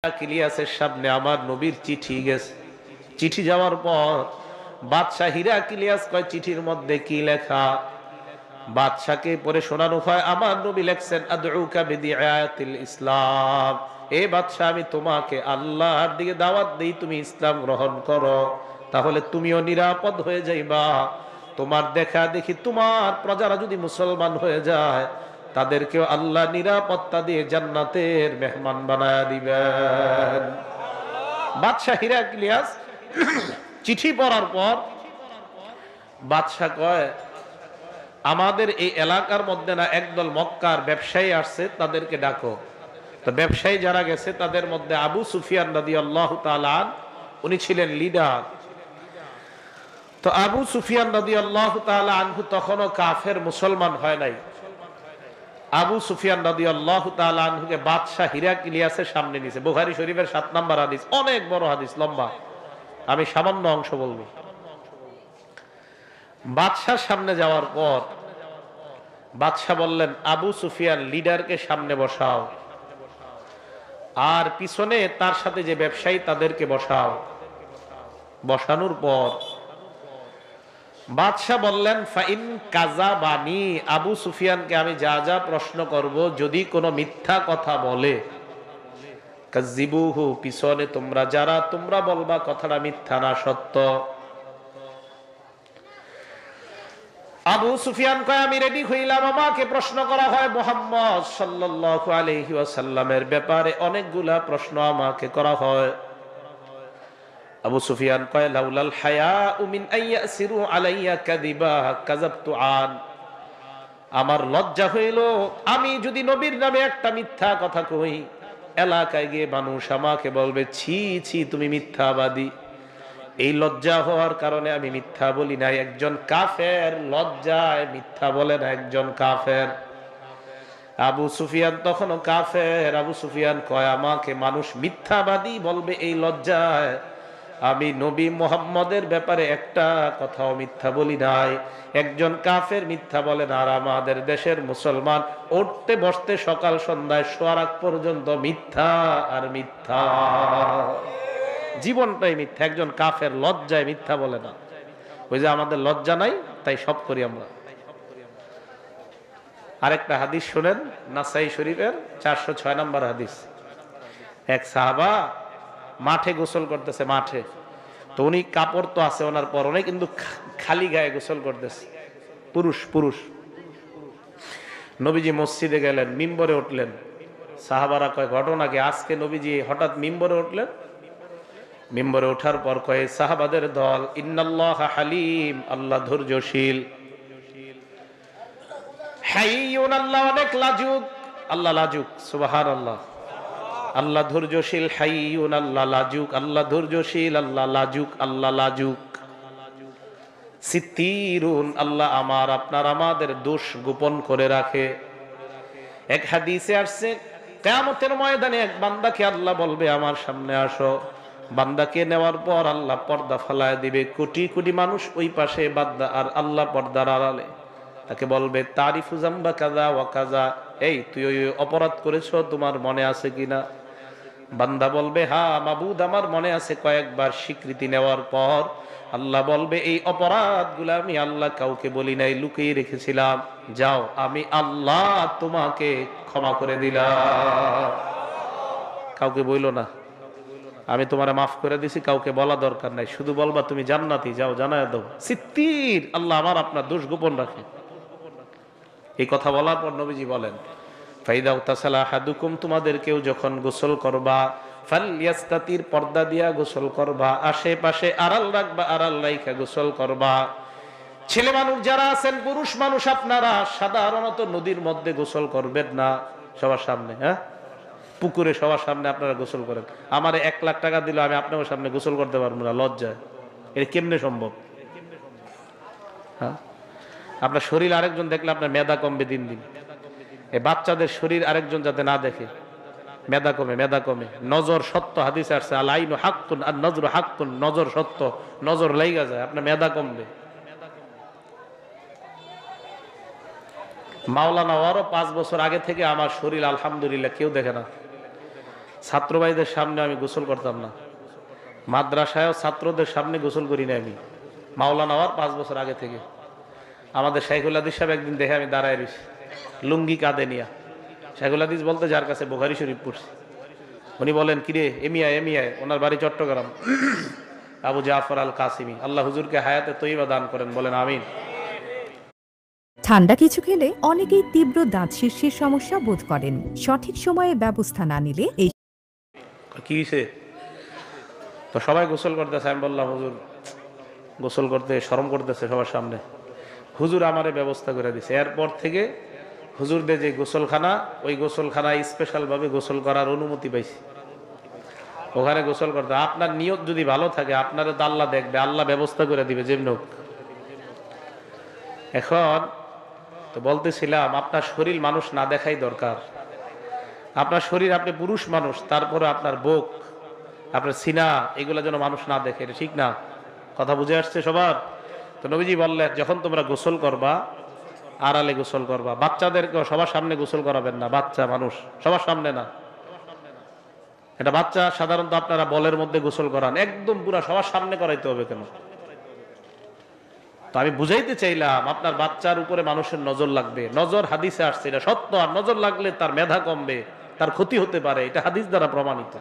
হিরাক্লিয়াসের সামনে আমার নবীর চিঠি গেছে। চিঠি যাওয়ার পর বাদশাহ হিরাক্লিয়াস কয় চিঠির মধ্যে কি লেখা। বাদশাকে পড়ে শোনানো হয় আমার নবী লেখছেন আদউকা বিদিআয়াতিল ইসলাম। এ বাদশাহ, আমি তোমাকে আল্লাহর দিকে দাওয়াত দেই, তুমি ইসলাম গ্রহণ করো, তাহলে তুমিও নিরাপদ হয়ে যাইবা। তোমার দেখা দেখি তোমার প্রজারা যদি মুসলমান হয়ে যায়, তাদেরকেও আল্লাহ নিরাপত্তা দিয়ে জান্নাতের মেহমান বানায়া দিবেন। বাদশাহ হিরাক্লিয়াস চিঠি পড়ার পর বাদশাহ কয়, আমাদের এই এলাকার মধ্যে না একদল মক্কার ব্যবসায়ী আসছে, তাদেরকে ডাকো। তো ব্যবসায়ী যারা গেছে তাদের মধ্যে আবু সুফিয়ান রাদিয়াল্লাহু তাআলা উনি ছিলেন লিডার। তো আবু সুফিয়ান রাদিয়াল্লাহু তাআলা আনহু তখনও কাফের, মুসলমান হয় নাই। আবু সুফিয়ান রাদিয়াল্লাহু তাআলা আনহুকে বাদশাহ হিরাক্লিয়াসের সামনে নিয়েছে। বুখারী শরীফের 7 নম্বর হাদিস, অনেক বড় হাদিস, লম্বা, আমি সামান্য অংশ বলবো। বাদশার সামনে যাওয়ার পর বাদশাহ বললেন, আবু সুফিয়ান লিডারকে সামনে বসাও, আর পিছনে তার সাথে যে ব্যবসায়ী তাদেরকে বসাও। বসানোর পর বাদশাহ বললেন, ফাইন কাযাবানি, আবু সুফিয়ানকে আমি যা যা প্রশ্ন করব, যদি কোনো মিথ্যা কথা বলে, কাযিবুহু, পিছনে তোমরা বলবা কথাটা মিথ্যা না সত্য। আবু সুফিয়ান কয়, আমি রেডি হইলাম। আমাকে প্রশ্ন করা হয় মুহাম্মদ সাল্লাল্লাহু আলাইহি ওয়াসাল্লামের ব্যাপারে, অনেকগুলা প্রশ্ন আমাকে করা হয়। আবু সুফিয়ান কয়, লাউলাল হায়াউ মিন আইয়াসিরু আলাইয়া কাযিবা কাযাবতু আন, আমার লজ্জা হইল আমি যদি নবীর নামে একটা মিথ্যা কথা কই, এলাকায় গিয়ে মানুষ আমাকে বলবে ছি ছি তুমি মিথ্যাবাদী। এই লজ্জা হওয়ার কারণে আমি মিথ্যা বলি নাই। একজন কাফের লজ্জায় মিথ্যা বলে না, একজন কাফের। আবু সুফিয়ান তখনও কাফের। আবু সুফিয়ান কয়, আমাকে মানুষ মিথ্যাবাদী বলবে এই লজ্জায়, আমি নবী মুহাম্মদের ব্যাপারে একটা কথাও মিথ্যা বলি নাই। একজন কাফের মিথ্যা বলে না, আর আমাদের দেশের মুসলমান উঠতে বসতে সকাল সন্ধ্যায় শোয়ার আগ পর্যন্ত মিথ্যা আর মিথ্যা, জীবনটাই মিথ্যা। একজন কাফের লজ্জায় মিথ্যা বলে না। ওই যে আমাদের লজ্জা নাই, তাই সব করি আমরা। আরেকটা হাদিস শুনেন, নাসাই শরীফের 406 নম্বর হাদিস। এক সাহাবা মাঠে গোসল করতেছে, মাঠে। তো উনি কাপড় তো আছে ওনার পরনে, কিন্তু খালি গায়ে গোসল করতেছে, পুরুষ। নবীজি মসজিদে গেলেন, মিম্বরে উঠলেন। সাহাবারা কয়, ঘটনা কি? আজকে নবীজি হঠাৎ মিম্বরে উঠলেন। মিম্বরে ওঠার পর কয় সাহাবাদের দল, ইন্নাল্লাহা হালিম, আল্লাহ ধৈর্যশীল, হাইয়ুন, আল্লাহ অনেক লাজুক, আল্লাহ লাজুক, সুবহানাল্লাহ। আল্লাহ ধৈর্যশীল, হাইয়ুন, আল্লাহ লাজুক, আল্লাহ ধৈর্যশীল, আল্লাহ লাজুক, আল্লাহ লাজুক। সিত্তিরুন, আল্লাহ আপনার আমাদের দোষ গোপন করে রাখে। এক হাদিসে আসছে, কিয়ামতের ময়দানে এক বান্দাকে আল্লাহ বলবে, আমার সামনে আসো। বান্দাকে নেওয়ার পর আল্লাহ পর্দা ফালায় দিবে। কোটি কোটি মানুষ ওই পাশে, বান্দা আর আল্লাহ পর্দার আড়ালে। তাকে বলবে, তারিফু জাম্বা কাযা ওয়া কাযা, এই তুই ওই অপরাধ করেছো, তোমার মনে আছে কিনা? বান্দা বলবে, হ্যাঁ মাবুদ, আমার মনে আছে। কয়েকবার স্বীকৃতি নেওয়ার পর আল্লাহ বলবে, এই অপরাধগুলো আমি আল্লাহ কাউকে বলি নাই, লুকিয়ে রেখেছিলাম। যাও, আমি আল্লাহ তোমাকে ক্ষমা করে দিলাম। কাউকে বইলো না, আমি তোমারে মাফ করে দিছি, কাউকে বলা দরকার নাই। শুধু বলবা তুমি জান্নাতি, যাও জানায় দাও। সিত্তির, আল্লাহ আপনার দোষ গোপন রাখে। এই কথা বলার পর নবীজি বলেন, ফাইদা উতাসালা হাদুকুম, তোমাদের কেউ যখন গোসল করবা, ফালইয়াস্তাতির, পর্দা দিয়া গোসল করবা, আশেপাশে আড়াল রাখবা, আড়াল রাইখা গোসল করবা। ছেলে মানুষ যারা আছেন, পুরুষ মানুষ, আপনারা সাধারণত নদীর মধ্যে গোসল করবেন না সবার সামনে। হ্যাঁ, পুকুরে সবার সামনে আপনারা গোসল করেন। আমার 1 লাখ টাকা দিল, আমি আপনার সামনে গোসল করতে পারবো না, লজ্জায়। এটা কেমনে সম্ভব? হ্যাঁ, আপনার শরীর আরেকজন দেখলে আপনার মেধা কমবে দিন দিন। এই বাচ্চাদের শরীর আরেকজন যাতে না দেখে, মেধা কমে। নজর সত্য, হাদিসে আসছে, আল আইনু হাক্কুন আর নজরু হাক্কুন, নজর সত্য, নজর লাইগা যায়, আপনার মেধা কমবে। মাওলানা ওয়ারও 5 বছর আগে থেকে আমার শরীর আলহামদুলিল্লাহ কেউ দেখে না। ছাত্র ভাইদের সামনে আমি গোসল করতাম না, মাদ্রাসায়ও ছাত্রদের সামনে গোসল করি না আমি, মাওলানা হওয়ার 5 বছর আগে থেকে। আমাদের শাইখুল হাদিস সাহেব একদিন দেখে আমি দাঁড়ায় রইছি লুঙ্গি কাঁধে নিয়া। শাইখুল হাদিস বলতে যার কাছে বুখারী শরীফ পড়ছি, উনি বলেন কিরে এমিয়ায়, ওনার বাড়ি চট্টগ্রাম, আবু জাফর আল কাসিমি, আল্লাহ হুজুরকে হায়াতে তৈবা দান করেন, বলেন আমিন। ঠান্ডা কিছু খেলে অনেকেই তীব্র দাঁত শীর্ষের সমস্যা বোধ করেন। সঠিক সময়ে ব্যবস্থা না নিলে এই কি হয়েছে? তো সবাই গোসল করতেছে, আমি বললাম হুজুর গোসল করতে শরম করতেছে সবার সামনে। হুজুর আমারে ব্যবস্থা করে দিছে। এরপর থেকে হুজুরদের যে গোসলখানা, ওই গোসলখানায় স্পেশালভাবে গোসল করার অনুমতি পাইছি। ওখানে গোসল করতে আপনার নিয়ত যদি ভালো থাকে, আপনারও তো আল্লাহ দেখবে, আল্লাহ ব্যবস্থা করে দিবে যেমন হোক। এখন তো বলতেছিলাম, আপনার শরীর মানুষ না দেখাই দরকার। আপনার শরীর, আপনি পুরুষ মানুষ, তারপরে আপনার বুক, আপনার সিনা, এগুলো যেন মানুষ না দেখে, এটা ঠিক না? কথা বুঝে আসছে সবার? তো নবীজি বললেন, যখন তোমরা গোসল করবা আড়ালে গোসল করবা। বাচ্চাদেরকেও সবার সামনে গোসল করাবেন না, বাচ্চা মানুষ সবার সামনে না। এটা বাচ্চা সাধারণত আপনারা বলের মধ্যে গোসল করান, একদম পুরা সবার সামনে করাইতে হবে কেন? তো আমি বুঝাইতে চাইলাম, আপনার বাচ্চার উপরে মানুষের নজর লাগবে। নজর হাদিসে আসছে, এটা সত্য। আর নজর লাগলে তার মেধা কমবে, তার ক্ষতি হতে পারে, এটা হাদিস দ্বারা প্রমাণিত।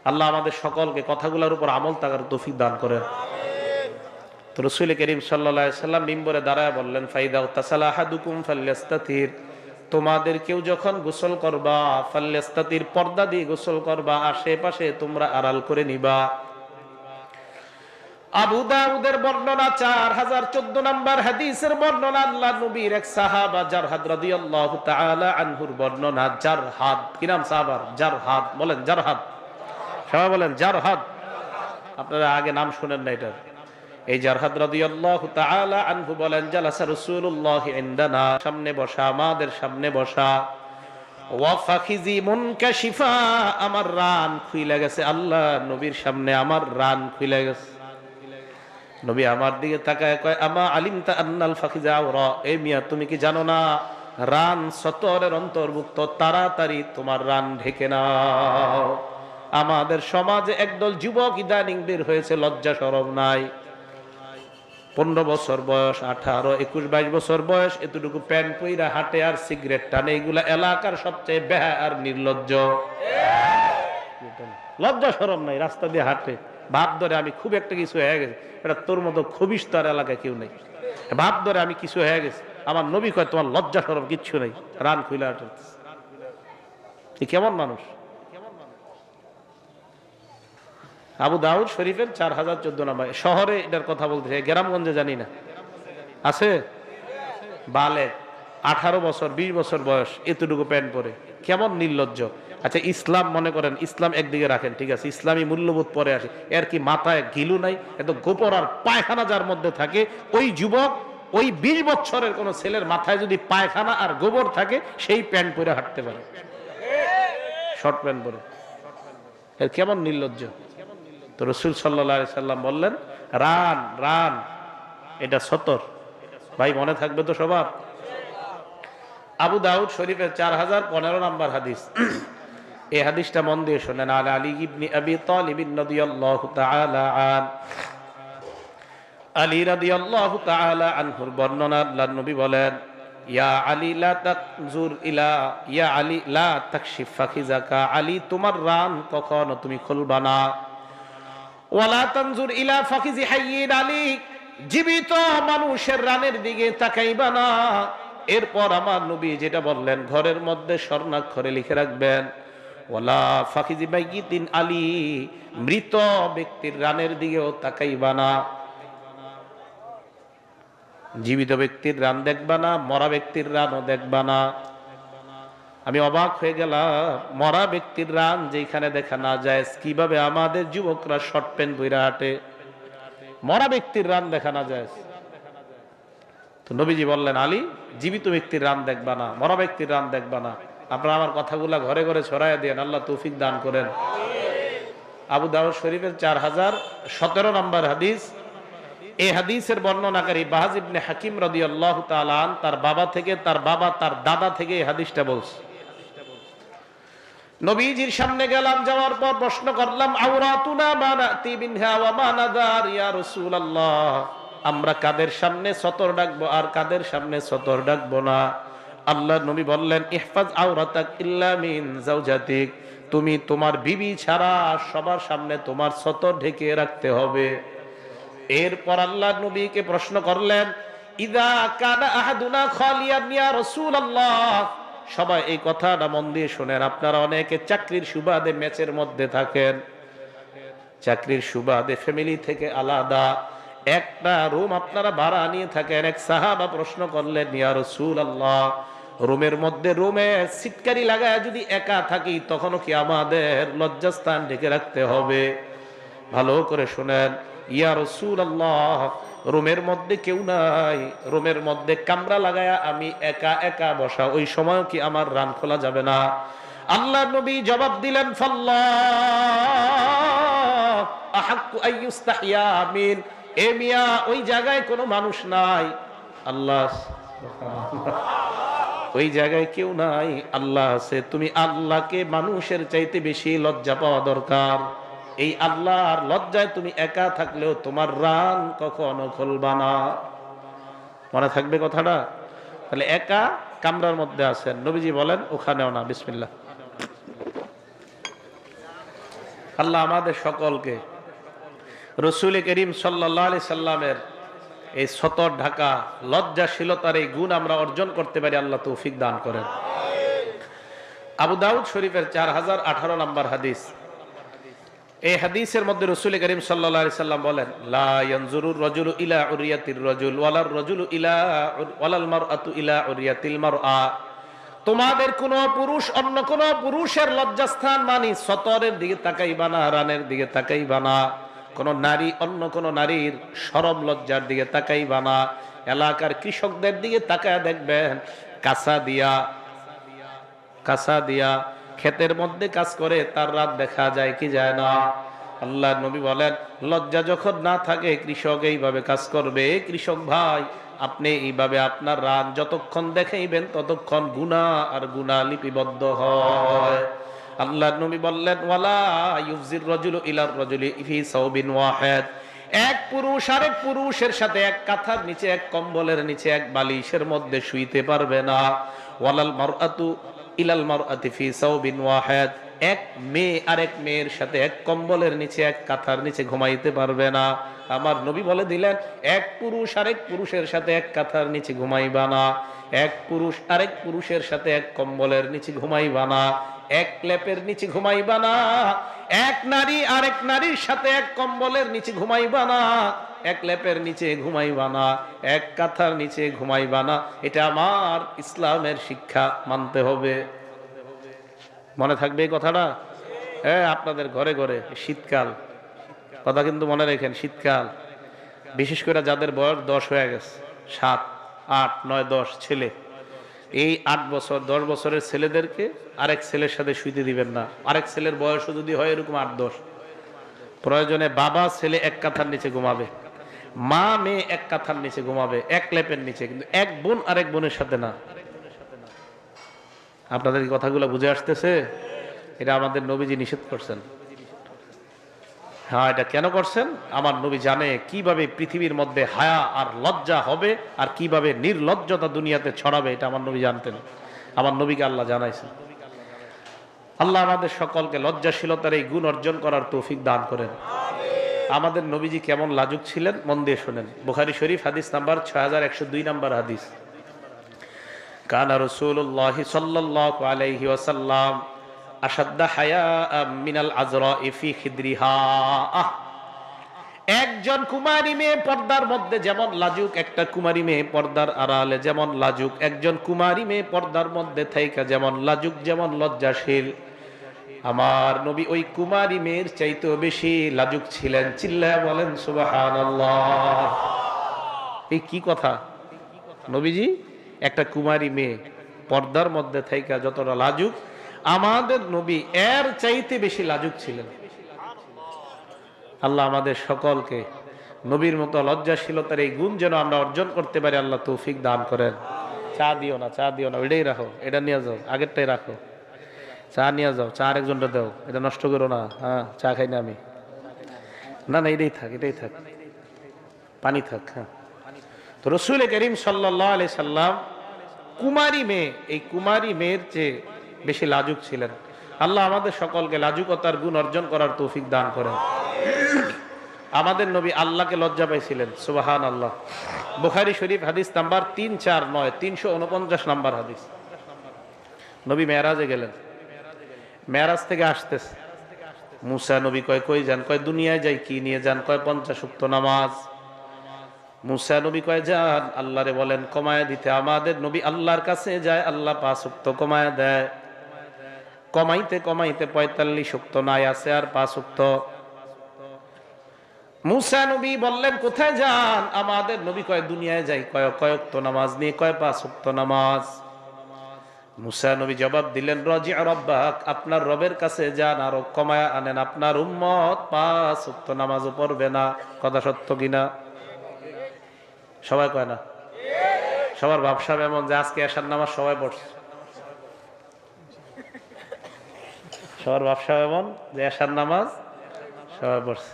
আল্লাহ আমাদের সকলকে কথাগুলোর উপর আমল তাকার তৌফিক দান করেন। তো রাসূল করিম সাল্লাল্লাহু আলাইহি সাল্লাম মিম্বরে দাঁড়ায় বললেন, ফাইদা তাসালা আহাদুকুম ফালইস্তাতির, তোমাদের কেউ যখন গোসল করবা, ফালইস্তাতির, পর্দা দিয়ে গোসল করবা, আশেপাশে তোমরা আড়াল করে নিবা। আবু দাউদের বর্ণনা 4014 নম্বর হাদিসের বর্ণনা, আল্লাহ নবীর এক সাহাবা জারহাদ রাদিয়াল্লাহু তাআলা আনহুর বর্ণনা। জারহাদ কি নাম সাহাবার? জারহাদ, বলেন জারহাদ, সবাই বলেন জারহাদ। আপনারা আগে নাম শুনেন না এটার। এই জারহাদ রাদিয়াল্লাহু তাআলা আনহু বলেন, জালাসা রাসূলুল্লাহ ইনদানা, সামনে বসা, আমাদের সামনে বসা। ওয়া ফাখিজি মুনকাশিফা, আমার রান খুইলা গেছে, আল্লাহ নবীর সামনে আমার রান খুইলা গেছে। নবী আমার দিকে তাকায় কয়, আমা আলিমতা আন্নাল ফাখিজা আওরা, এ মিয়া তুমি কি জানো না রান সতরের অন্তর্ভুক্ত, তাড়াতাড়ি তোমার রান ঢেকে নাও। আমাদের সমাজে একদল যুবক ইদানিং বের হয়েছে, লজ্জা শরম নাই। 15 বছর বয়স, 18, 21, 22 বছর বয়স, এতটুকু প্যান্ট পইরা হাঁটে আর সিগারেট টানে। এগুলা এলাকার সবচেয়ে বেহা আর নির্লজ্জ। লজ্জা শরম নাই, রাস্তা দিয়ে হাঁটে, ভাব ধরে আমি খুব একটা কিছু হয়ে গেছে। এটা তোর মতো খবিস তার এলাকায় কেউ নেই। ভাব ধরে আমি কিছু হয়ে গেছে। আমার নবী কয় তোমার লজ্জা শরম কিচ্ছু নেই, রান খুইলা হাঁটে। কেমন মানুষ? আবু দাউদ শরীফের 4014 নম্বর। শহরে এটার কথা বলতে চাই, গ্রামগঞ্জে জানি না আছে। বালেগ 18 বছর 20 বছর বয়স, এতটুকু প্যান্ট পরে, কেমন নির্লজ্জ। আচ্ছা ইসলাম মনে করেন, ইসলাম একদিকে রাখেন, ঠিক আছে, ইসলামী মূল্যবোধ পরে আসে। এর কি মাথায় গিলু নাই? এত গোপর আর পায়খানা যার মধ্যে থাকে, ওই যুবক, ওই 20 বছরের কোন ছেলের মাথায় যদি পায়খানা আর গোবর থাকে, সেই প্যান্ট পরে হাঁটতে পারে, শর্ট প্যান্ট পরে। এর কেমন নির্লজ্জ। তো রাসূল সাল্লাল্লাহু আলাইহি সাল্লাম বললেন, রান রান, এটা সতর। ভাই মনে থাকবে তো সবার? আবু দাউদ শরীফের 4015 নম্বর হাদিস। এই হাদিসটা মন দিয়ে শোনেন। আলী ইবনে আবি তালিব রাদিয়াল্লাহু তাআলা আন, আলী রাদিয়াল্লাহু তাআলা আনহুর বর্ণনা, আল্লাহর নবী বলেন, ইয়া আলী লা তাকজুর ইলা, ইয়া আলী লা তাকশিফ ফাখিজাকা, আলী তোমার রান কখনো তুমি খুলবা না। ওয়ালা তানজুর ইলা ফাখিজি হাইয়িন, আলী জীবিত মানুষের রানের দিকে তাকাইবা না। এরপর আমার নবী যেটা বললেন, ঘরের মধ্যে স্বর্ণাক্ষরে লিখে রাখবেন, ওয়ালা ফাখিজি মাইয়িতিন, আলী মৃত ব্যক্তির রানের দিকেও তাকাইবা না। জীবিত ব্যক্তির রান দেখবা না, মরা ব্যক্তির রানও দেখবা না। আমি অবাক হয়ে গেলাম, মরা ব্যক্তির রান যেখানে দেখা না যায়, কিভাবে আমাদের যুবকরা শর্ট প্যান্ট পরে হাঁটে, মরা ব্যক্তির রান দেখা না যায়। তো নবীজি বললেন, আলী জীবিত ব্যক্তির রান দেখবা না, মরা ব্যক্তির রান দেখবা না। আপনারা আমার কথাগুলা ঘরে ঘরে ছড়াইয়া দেন, আল্লাহ তৌফিক দান করেন। আবু দাউদ শরীফের 4017 নম্বর হাদিস। এই হাদিসের বর্ণনাকারী বাহাজ ইবনে হাকিম রাদিয়াল্লাহু তাআলা আন, তার বাবা থেকে, তার বাবা তার দাদা থেকে এই হাদিসটা বলছে। নবীজির সামনে গেলাম, যাওয়ার পর প্রশ্ন করলাম, আওরাতুনা মা নাতি বিনহা ওয়া মা নাদার ইয়া রাসূলুল্লাহ, আমরা কাদের সামনে সতর ডাকবো আর কাদের সামনে সতর ডাকবো না? আল্লাহর নবী বললেন, ইহফাজ আওরাতাক ইল্লা মিন যাওজাতিক, তুমি তোমার বিবি ছাড়া সবার সামনে তোমার সতর ঢেকে রাখতে হবে। এরপর আল্লাহর নবীকে প্রশ্ন করলেন, ইদা কানা আহাদুনা খালিয়ান ইয়া রাসূলুল্লাহ, সবাই এই কথাটা মন দিয়ে শুনেন। আপনারা অনেকে চাকরির সুবাদে ম্যাচের মধ্যে থাকেন, চাকরির সুবাদে ফ্যামিলি থেকে আলাদা একটা রুম আপনারা ভাড়া নিয়ে থাকেন। এক সাহাবা প্রশ্ন করলেন, ইয়া রাসূলুল্লাহ, রুমের মধ্যে রুমে সিটকারি লাগায় যদি একা থাকি তখনও কি আমাদের লজ্জাস্থান ঢেকে রাখতে হবে? ভালো করে শুনেন, ইয়া রাসূলুল্লাহ, রুমের মধ্যে কেউ নাই, রুমের মধ্যে কামরা লাগায়া আমি একা একা বসা, ওই সময় কি আমার রান খোলা যাবে না? আল্লাহ নবী জবাব দিলেন, ফাল্লাহ আহাক্কু আইয়ুস্তাহিয়া মিন, এ মিয়া ওই জায়গায় কোনো মানুষ নাই, আল্লাহ ওই জায়গায় কেউ নাই, আল্লাহ আছে। তুমি আল্লাহকে মানুষের চাইতে বেশি লজ্জা পাওয়া দরকার। এই আল্লাহর লজ্জায় তুমি একা থাকলেও তোমার রান কখনো খুলবা না। মনে থাকবে কথাটা? তাহলে একা কামরার মধ্যে আছেন, নবীজি বলেন ওখানেও না। বিসমিল্লাহ। আল্লাহ আমাদের সকলকে রাসূল করিম সাল্লাল্লাহু আলাইহি সাল্লামের এই সতর ঢাকা লজ্জাশীলতার এই গুণ আমরা অর্জন করতে পারি, আল্লাহ তৌফিক দান করেন। আবু দাউদ শরীফের 4018 নম্বর হাদিস। এই হাদিসের মধ্যে রাসূল করিম সাল্লাল্লাহু আলাইহি সাল্লাম বলেন, লা ইয়ানজুরুর রাজুলু ইলা উরিয়াতির রাজুল ওয়ালার রাজুলু ইলা ওয়ালাল মারআতু ইলা উরিয়াতিল মারআ, তোমাদের কোন পুরুষ অন্য কোন পুরুষের লজ্জাস্থান মানে সতরের দিকে তাকাইবা না, রানের দিকে তাকাইবা না। কোন নারী অন্য কোন নারীর শরম লজ্জার দিকে তাকাইবা না। এলাকার কৃষকদের দিকে তাকায় দেখবেন, কাঁচা দিয়া ক্ষেতের মধ্যে কাজ করে, তার রাত দেখা যায় কি যায় না? আল্লাহ নবী বলেন, লজ্জা যখন না থাকে কৃষক এইভাবে কাজ করবে। কৃষক ভাই, আপনি এইভাবে আপনার রাত যতক্ষণ দেখাইবেন ততক্ষণ গুনাহ আর গুনাহ লিপিবদ্ধ হয়। আল্লাহ নবী বললেন, ওয়ালা ইউফজির রাজুলু ইলার রাজুলি ফি সাওবিন ওয়াহিদ, এক পুরুষ আরেক পুরুষের সাথে এক কাঁথার নিচে, এক কম্বলের নিচে, এক বালিশের মধ্যে শুইতে পারবে না। ওয়ালাল মারআতু ইলাল মারআতি ফি সাওবিন ওয়াহিদ, এক মেয়ে আরেক মেয়ের সাথে এক কম্বলের নিচে, এক কাঁথার নিচে ঘুমাইতে পারবে না। আমার নবী বলে দিলেন, এক পুরুষ আরেক পুরুষের সাথে এক কাঁথার নিচে ঘুমাইবা না, এক পুরুষ আরেক পুরুষের সাথে এক কম্বলের নিচে ঘুমাইবা না, এক লেপের নিচে ঘুমাইবা না, এক নারী আরেক নারীর সাথে এক কম্বলের নিচে ঘুমাইবা না, এক লেপের নিচে ঘুমাইবা না, এক কাঁথার নিচে ঘুমাইবা না। এটা আমার ইসলামের শিক্ষা, মানতে হবে। মনে থাকবে এই কথাটা? হ্যাঁ, আপনাদের ঘরে ঘরে শীতকাল, কথা কিন্তু মনে রাখেন, শীতকাল বিশেষ করে যাদের বয়স 10 হয়ে গেছে, 7, 8, 9, 10 ছেলে, এই 8 বছর 10 বছরের ছেলেদেরকে আরেক ছেলের সাথে শুইতে দিবেন না। আরেক ছেলের বয়সও যদি হয় এরকম 8-10, প্রয়োজনে বাবা ছেলে এক কাঁথার নিচে ঘুমাবে, মা মেয়ে এক কাঁথার নিচে ঘুমাবে, এক লেপের নিচে, কিন্তু এক বোন আরেক বোনের সাথে না। আপনাদের এই কথাগুলো বুঝে আসতেছে? এটা আমাদের নবীজি নিষেধ করছেন। হ্যাঁ, এটা কেন করছেন? আমার নবী জানে কিভাবে পৃথিবীর মধ্যে হায়া আর লজ্জা হবে আর কিভাবে নির্লজ্জতা দুনিয়াতে ছড়াবে। এটা আমার নবী জানতেন, আমার নবীকে আল্লাহ জানাইছেন। আল্লাহ আমাদের সকলকে লজ্জাশীলতার এই গুণ অর্জন করার তৌফিক দান করেন। আমাদের নবীজি কেমন লাজুক ছিলেন মন দিয়ে শোনেন। বুখারী শরীফ হাদিস নাম্বার 6102 নাম্বার হাদিস। কানা রাসূলুল্লাহি সাল্লাল্লাহু আলাইহি ওয়াসাল্লাম আশাদ্দা হায়াআম মিনাল আযরা'i ফি খিদরিহা। একজন কুমারী মেয়ে পর্দার মধ্যে যেমন লাজুক, একটা কুমারী মেয়ে পর্দার আড়ালে যেমন লাজুক, একজন কুমারী মেয়ে পর্দার মধ্যে থাইকা যেমন লাজুক, যেমন লজ্জাশীল, আমার নবী ওই কুমারী মেয়ের চাইতেও বেশি লাজুক ছিলেন। চিল্লায়া বলেন সুবহানাল্লাহ। এই কি কথা? নবীজি একটা কুমারী মেয়ে পর্দার মধ্যে থাইকা যতটা লাজুক, আমাদের নবী এর চাইতে বেশি লাজুক ছিলেন। আল্লাহ আমাদের সকলকে নবীর মতো লজ্জাশীলতার এই গুণ যেন আমরা অর্জন করতে পারি, আল্লাহ তৌফিক দান করেন। চা দিও না, চা দিও না, এটাই রাখো, এটা নিয়ে যাও, আগেরটাই রাখো। চা নিয়ে যাও, চা আরেকজনটা দাও, এটা নষ্ট করো না। হ্যাঁ, চা খাই না আমি। না না, এটাই থাক, এটাই থাক, পানি থাক। হ্যাঁ, তো রসুল করিম সাল্লাল্লাহু আলাইহি সাল্লাম কুমারী মেয়ে, এই কুমারী মেয়ের চেয়ে বেশি লাজুক ছিলেন। আল্লাহ আমাদের সকলকে লাজুকতার গুণ অর্জন করার তৌফিক দান করেন। আমাদের নবী আল্লাহকে লজ্জা পাইছিলেন, সুবহানাল্লাহ। বুখারী শরীফ হাদিস নাম্বার 349, 349 নাম্বার হাদিস। নবী মেরাজে গেলেন, মেরাজ থেকে আসতেছে, মুসা নবী কয় কই যান? কয় দুনিয়ায় যাই। কি নিয়ে যান? কয় 50 ওয়াক্ত নামাজ। মুসা নবী কয় যান আল্লাহরে বলেন কমায় দিতে। আমাদের নবী আল্লাহর কাছে যায়, আল্লাহ 5 ওয়াক্ত কমায় দেয়। কমাইতে কমাইতে 45 ওয়াক্ত নাই আছে আর 5 ওয়াক্ত। মুসা নবী বললেন কোথায় যান? আমাদের নবী কয় দুনিয়ায় যাই। কয় ওয়াক্ত নামাজ নিয়ে? কয় 5 ওয়াক্ত নামাজ। মুসা নবী জবাব দিলেন রাজি রব্বাক, আপনার রবের কাছে যান, আরো কমায়া আনেন, আপনার উম্মত 5 ওয়াক্ত নামাজও পড়বে না। কথা সত্য কিনা? সবাই কয় না? সবার ব্যবসা এমন যে আজকে এশার নামাজ সবাই পড়ছে। সবার ব্যবসা এমন যে এশার নামাজ সবাই পড়ছে।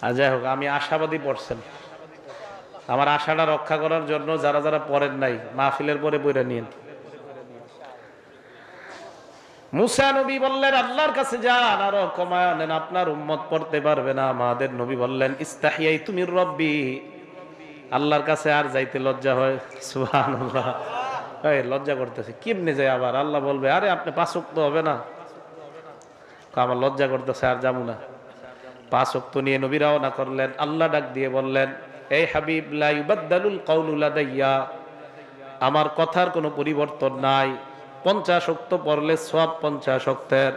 আর যাই হোক, আমি আশাবাদী পড়ছেন। আমার আশাটা রক্ষা করার জন্য যারা যারা পড়েন নাই, মাহফিলের পরে বইরা নিন। মুসা নবী বললেন আল্লাহর কাছে যান, আরো কমায় নেন, আপনার উম্মত পড়তে পারবে না। আমাদের নবী বললেন ইস্তাহিয়াইতু মির রব্বি, আল্লাহর কাছে আর যাইতে লজ্জা হয়। সুবহানাল্লাহ, এই লজ্জা করতেছে, কেমনে যায় আবার? আল্লাহ বলবে আরে আপনি 5 ওয়াক্ত হবে না? আমার লজ্জা করতেছে, আর যাবো না। 5 ওয়াক্ত নিয়ে নবী রওনা করলেন। আল্লাহ ডাক দিয়ে বললেন এই হাবিব লা ইউবাদদালুল কাউলু লাদাইয়া, আমার কথার কোনো পরিবর্তন নাই। 50 ওয়াক্ত পড়লে সওয়াব 50 ওয়াক্তের,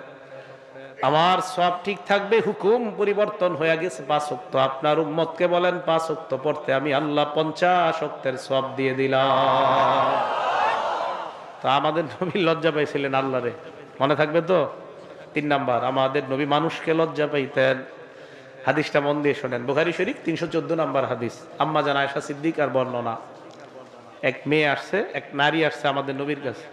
আমার সওয়াব ঠিক থাকবে। হুকুম পরিবর্তন হয়ে গেছে 5 ওয়াক্ত। আপনার উম্মতকে বলেন 5 ওয়াক্ত পড়তে, আমি আল্লাহ 50 ওয়াক্তের সওয়াব দিয়ে দিলাম। তো আমাদের নবী লজ্জা পাইছিলেন আল্লাহরে, মনে থাকবে তো? 3 নাম্বার, আমাদের নবী মানুষকে লজ্জা পাইতেন। হাদিসটা মন দিয়ে শোনেন, বুখারী শরীফ 314 নাম্বার হাদিস। আম্মা জান আয়েশা সিদ্দিকার বর্ণনা। এক মেয়ে আসছে, এক নারী আসছে আমাদের নবীর কাছে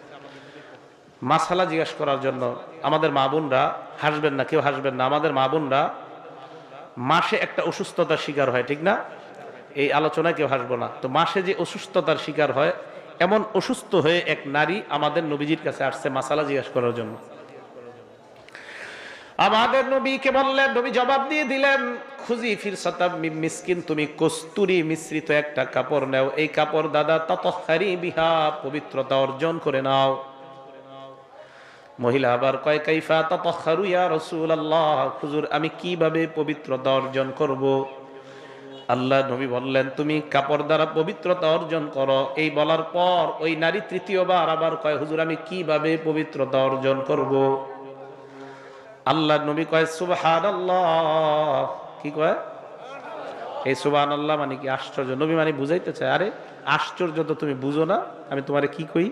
মাসালা জিজ্ঞাসা করার জন্য। আমাদের মা বোনরা, হাসবেন না, কেউ হাসবেন না, আমাদের মা বোনরা মাসে একটা অসুস্থতার শিকার হয়, ঠিক না? এই আলোচনায় কেউ হাসবো না। তো মাসে যে অসুস্থতার শিকার হয়, এমন অসুস্থ হয়ে এক নারী আমাদের নবীজির কাছে আসছে মাসালা জিজ্ঞাসা করার জন্য। আমাদের নবীকে বললেন, নবী জবাব দিয়ে দিলেন খুজি ফিরসাতাম মিন মিসকিন, তুমি কস্তুরী মিশ্রিত একটা কাপড় নাও, এই কাপড় দাদা তাতাহহারি বিহা, পবিত্রতা অর্জন করে নাও। মহিলা আবার কয় কাইফা তাতাহহারু ইয়া রাসূলুল্লাহ, হুজুর আমি কিভাবে পবিত্রতা অর্জন করব? আল্লাহ নবী বললেন তুমি কাপড় দ্বারা পবিত্রতা অর্জন করো। এই বলার পর ওই নারী তৃতীয়বার আবার কয় হুজুর আমি কিভাবে পবিত্রতা অর্জন করব? আল্লাহ নবী কয় সুবহানাল্লাহ। কি কয়? এই সুবহানাল্লাহ মানে কি? আশ্চর্য। নবী মানে বুঝাইতে চায় আরে আশ্চর্য তো তুমি বুঝো না, আমি তোমারে কি কই?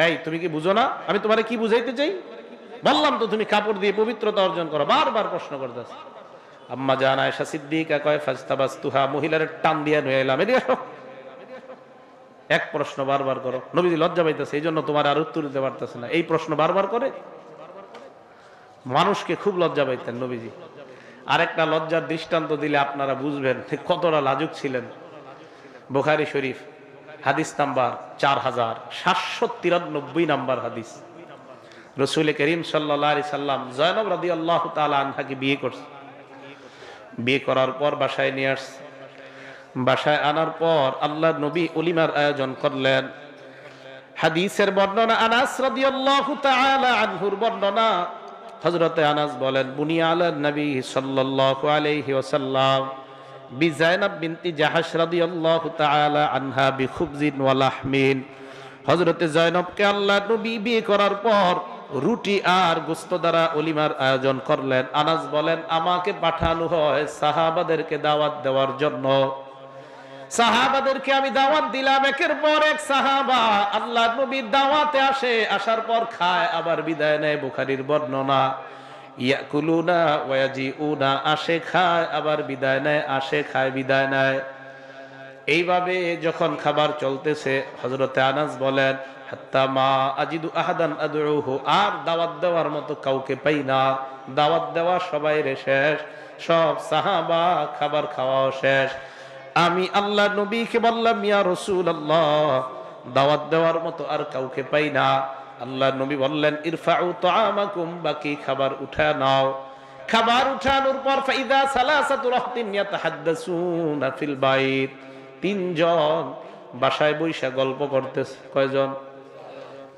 এই তুমি কি বুঝো না আমি তোমারে কি বুঝাইতে চাই? বললাম তো তুমি কাপড় দিয়ে পবিত্রতা অর্জন করো। বারবার প্রশ্ন করতেছে। আম্মা জান আয়েশা সিদ্দিকা কয় ফাস্তাবাস্তুহা, মহিলার টান দিয়া নিয়ে এলাম, এদিকে আসো, এক প্রশ্ন বারবার করো। নবীজি লজ্জা পাইতেছে, এই জন্য তোমার আর উত্তর দিতে পারতেছে না, এই প্রশ্ন বারবার করে। মানুষকে খুব লজ্জা পাইতেন নবীজি। আরেকটা লজ্জার দৃষ্টান্ত দিলে আপনারা বুঝবেন ঠিক কতটা লাজুক ছিলেন। বুখারী শরীফ হাদিস নাম্বার 4793 নাম্বার হাদিস। রাসূল করিম সাল্লাল্লাহু আলাইহি সাল্লাম জয়নব রাদিয়াল্লাহু তাআলা আনহাকে বিয়ে করছে। বিয়ে করার পর বাসায় নিয়ে আসছে। বাসায় আনার পর আল্লাহর নবী ওলিমার আয়োজন করলেন। হাদিসের বর্ণনা, আনাস রাদিয়াল্লাহু তাআলা আনহুর বর্ণনা। হযরতে আনাস বলেন বুনিয়া আলান নবী সাল্লাল্লাহু আলাইহি ওয়াসাল্লাম বিজাইনাব বিনতি জাহাশ রাদিয়াল্লাহু তাআলা আনহা বিখুবজিন ওয়া লাহমিন। হযরতে জয়নবকে আল্লাহর নবী বিয়ে করার পর রুটি আর গোশত দ্বারা ওলিমার আয়োজন করলেন। আনাস বলেন আমাকে পাঠানো হয় সাহাবাদেরকে দাওয়াত দেওয়ার জন্য। সাহাবাদেরকে আমি দাওয়াত দিলাম, একের পর এক সাহাবা আল্লাহর নবীর দাওয়াতে আসে, আসার পর খায় আবার বিদায় নেয়। বুখারীর বর্ণনা, ইয়াকুলুনা ওয়া ইয়াজিউনা, আসে খায় আবার বিদায় নেয়, আসে খায় বিদায় নেয়। এইভাবে যখন খাবার চলতেছে, হযরতে আনাস বলেন হাত্তা মা আজিদু আহাদান আদউহু, আর দাওয়াত দেওয়ার মতো কাউকে পাই না। দাওয়াত দেওয়া সবাই শেষ, সব সাহাবা খাবার খাওয়া শেষ। আমি আল্লাহ নবীকে বললাম, ইয়া রাসূলুল্লাহ, দাওয়াত দেওয়ার মতো আর কাউকে পাই না। আল্লাহ নবী বললেন, ইরফাউ তাআমাকুম, বাকি খাবার উঠায় নাও। খাবার উঠানোর পর ফাইদা সালাসাতু রাহতিন ইয়াতাহাদ্দাসুনা ফিল বাইত, তিনজন বাসায় বৈশা গল্প করতেছে। কয়জন?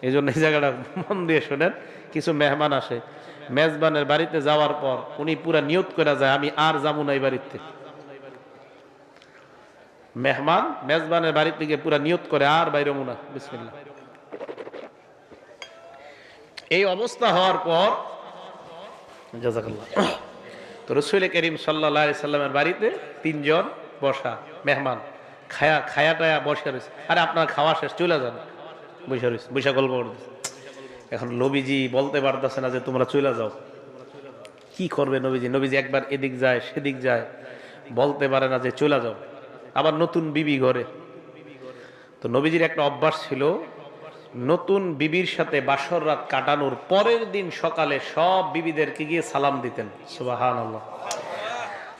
এই জন্য এই জায়গাটা মন দিয়ে শোনেন। কিছু মেহমান আসে, মেজবানের বাড়িতে যাওয়ার পর উনি পুরা নিয়ত করে যায়, আমি আর যাবো না এই বাড়িতে। মেহমান মেজবানের বাড়ি থেকে পুরা নিয়ত করে আর বাইরে মুনা, বিসমিল্লাহ। এই অবস্থা হওয়ার পর জাযাকাল্লাহ, তো রাসূল করিম সাল্লাল্লাহু আলাইহি সাল্লামের বাড়িতে তিনজন বসা মেহমান, খায়াটায়া বসে রয়েছে। আরে আপনার খাওয়া শেষ, চলে যান। বসে রয়েছে, বৈশা গল্প করতেছে। এখন নবীজি বলতে পারতেছে না যে তোমরা চলে যাও। কি করবে নবীজি? নবীজি একবার এদিক যায় সেদিক যায়, বলতে পারে না যে চলে যাও। আবার নতুন বিবি ঘরে। তো নবীজির একটা অভ্যাস ছিল, নতুন বিবির সাথে বাসর রাত কাটানোর পরের দিন সকালে সব বিবিদেরকে গিয়ে সালাম দিতেন। সুবহানাল্লাহ।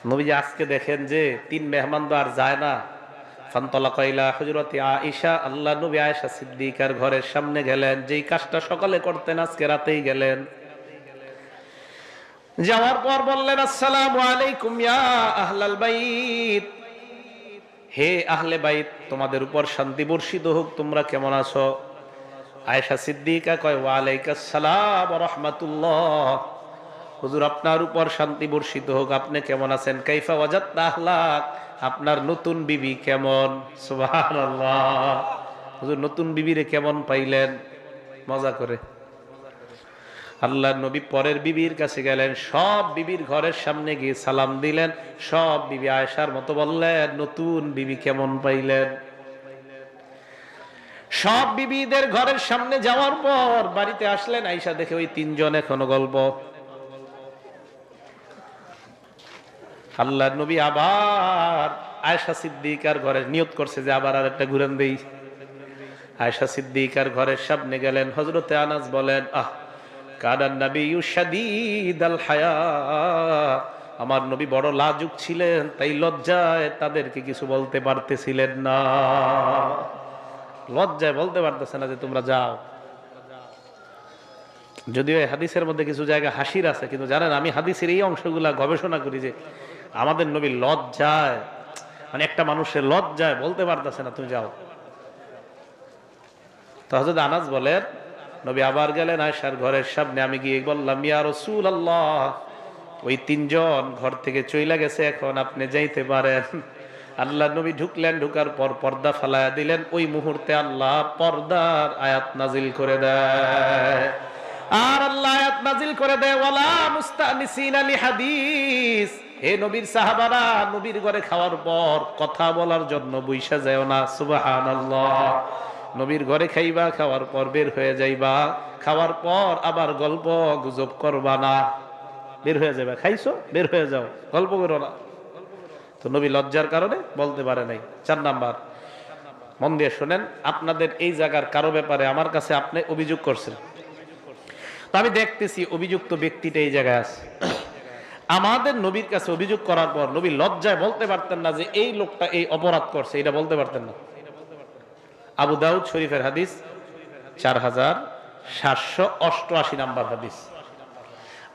নবীজি আজকে দেখেন যে তিন মেহমান তো আর যায় না। ফানতালাকা ইলা হুজরাতি আয়েশা, আল্লাহ নবী আয়েশা সিদ্দিকার ঘরের সামনে গেলেন। যেই কাজটা সকালে করতেন আজকে রাতেই গেলেন। যাওয়ার পর বললেন, আসসালামু আলাইকুম ইয়া আহলাল বাইত, হে আহলে বাইত, তোমাদের উপর শান্তি বর্ষিত হোক, তোমরা কেমন আছো? আয়েশা সিদ্দিকা কয়, ওয়া আলাইকাস সালাম ওয়া রাহমাতুল্লাহ, হুজুর আপনার উপর শান্তি বর্ষিত হোক, আপনি কেমন আছেন? কাইফা ওয়াজাদতা আহলাক, আপনার নতুন বিবি কেমন? সুবহানাল্লাহ। হুজুর নতুন বিবিরে কেমন পাইলেন? মজা করে। আল্লাহর নবী পরের বিবির কাছে গেলেন, সব বিবির ঘরের সামনে গিয়ে সালাম দিলেন। সব বিবি আয়েশার মতো বললেন, নতুন বিবি কেমন পাইলেন? সব বিবিদের ঘরের সামনে যাওয়ার পর বাড়িতে আসলেন, আয়েশা দেখে ওই তিনজন এখনো গল্প। আল্লাহর নবী আবার আয়েশা সিদ্দিকার ঘরে নিয়ত করছে যে আবার আর একটা ঘুরান দেই। আয়েশা সিদ্দিকার ঘরের সামনে গেলেন। হযরতে আনাস বলেন, কানান নবিয়্যু শাদীদাল হায়া, আমার নবী বড় লাজুক ছিলেন, তাই লজ্জায় তাদেরকে কিছু বলতে পারতেছিলেন না। লজ্জায় বলতে পারতেছে না যে তোমরা যাও। যদিও এই হাদিসের মধ্যে কিছু জায়গা হাসির আছে, কিন্তু জানেন আমি হাদিসের এই অংশগুলা গবেষণা করি যে আমাদের নবী লজ্জায়, মানে একটা মানুষের লজ্জায় বলতে পারতেছে না তুমি যাও। তো হযরত আনাস বলেন, নবী আবার গেলেন আয়েশার ঘরের সামনে। আমি গিয়ে বললাম, ইয়া রাসূলুল্লাহ, ওই তিনজন ঘর থেকে চইলা গেছে, এখন আপনি যাইতে পারেন। আল্লাহ নবী ঢুকলেন, ঢুকার পর পর্দা ফালায়া দিলেন। ওই মুহূর্তে আল্লাহ পর্দার আয়াত নাজিল করে দেয়। আর আল্লাহ আয়াত নাজিল করে দেয়, ওয়ালা মুস্তানিসিনা লিহাদিস, হে নবীর সাহাবারা, নবীর ঘরে খাওয়ার পর কথা বলার জন্য বইসা যাও না। সুবহানাল্লাহ। নবীর ঘরে খাইবা, খাওয়ার পর বের হয়ে যাইবা, খাওয়ার পর আবার গল্প গুজব করবা না, বের হয়ে যাবে। খাইছো, বের হয়ে যাও, গল্প করো না। তো নবী লজ্জার কারণে বলতে পারে নাই। 4 নাম্বার, মন দিয়ে শোনেন, আপনাদের এই জায়গার কারো ব্যাপারে আমার কাছে আপনি অভিযোগ করছেন, তো আমি দেখতেছি অভিযুক্ত ব্যক্তিটা এই জায়গায় আছে। আমাদের নবীর কাছে অভিযোগ করার পর নবী লজ্জায় বলতে পারতেন না যে এই লোকটা এই অপরাধ করছে, এটা বলতে পারতেন না। আবু দাউদ শরীফের হাদিস 4788 নাম্বার হাদিস।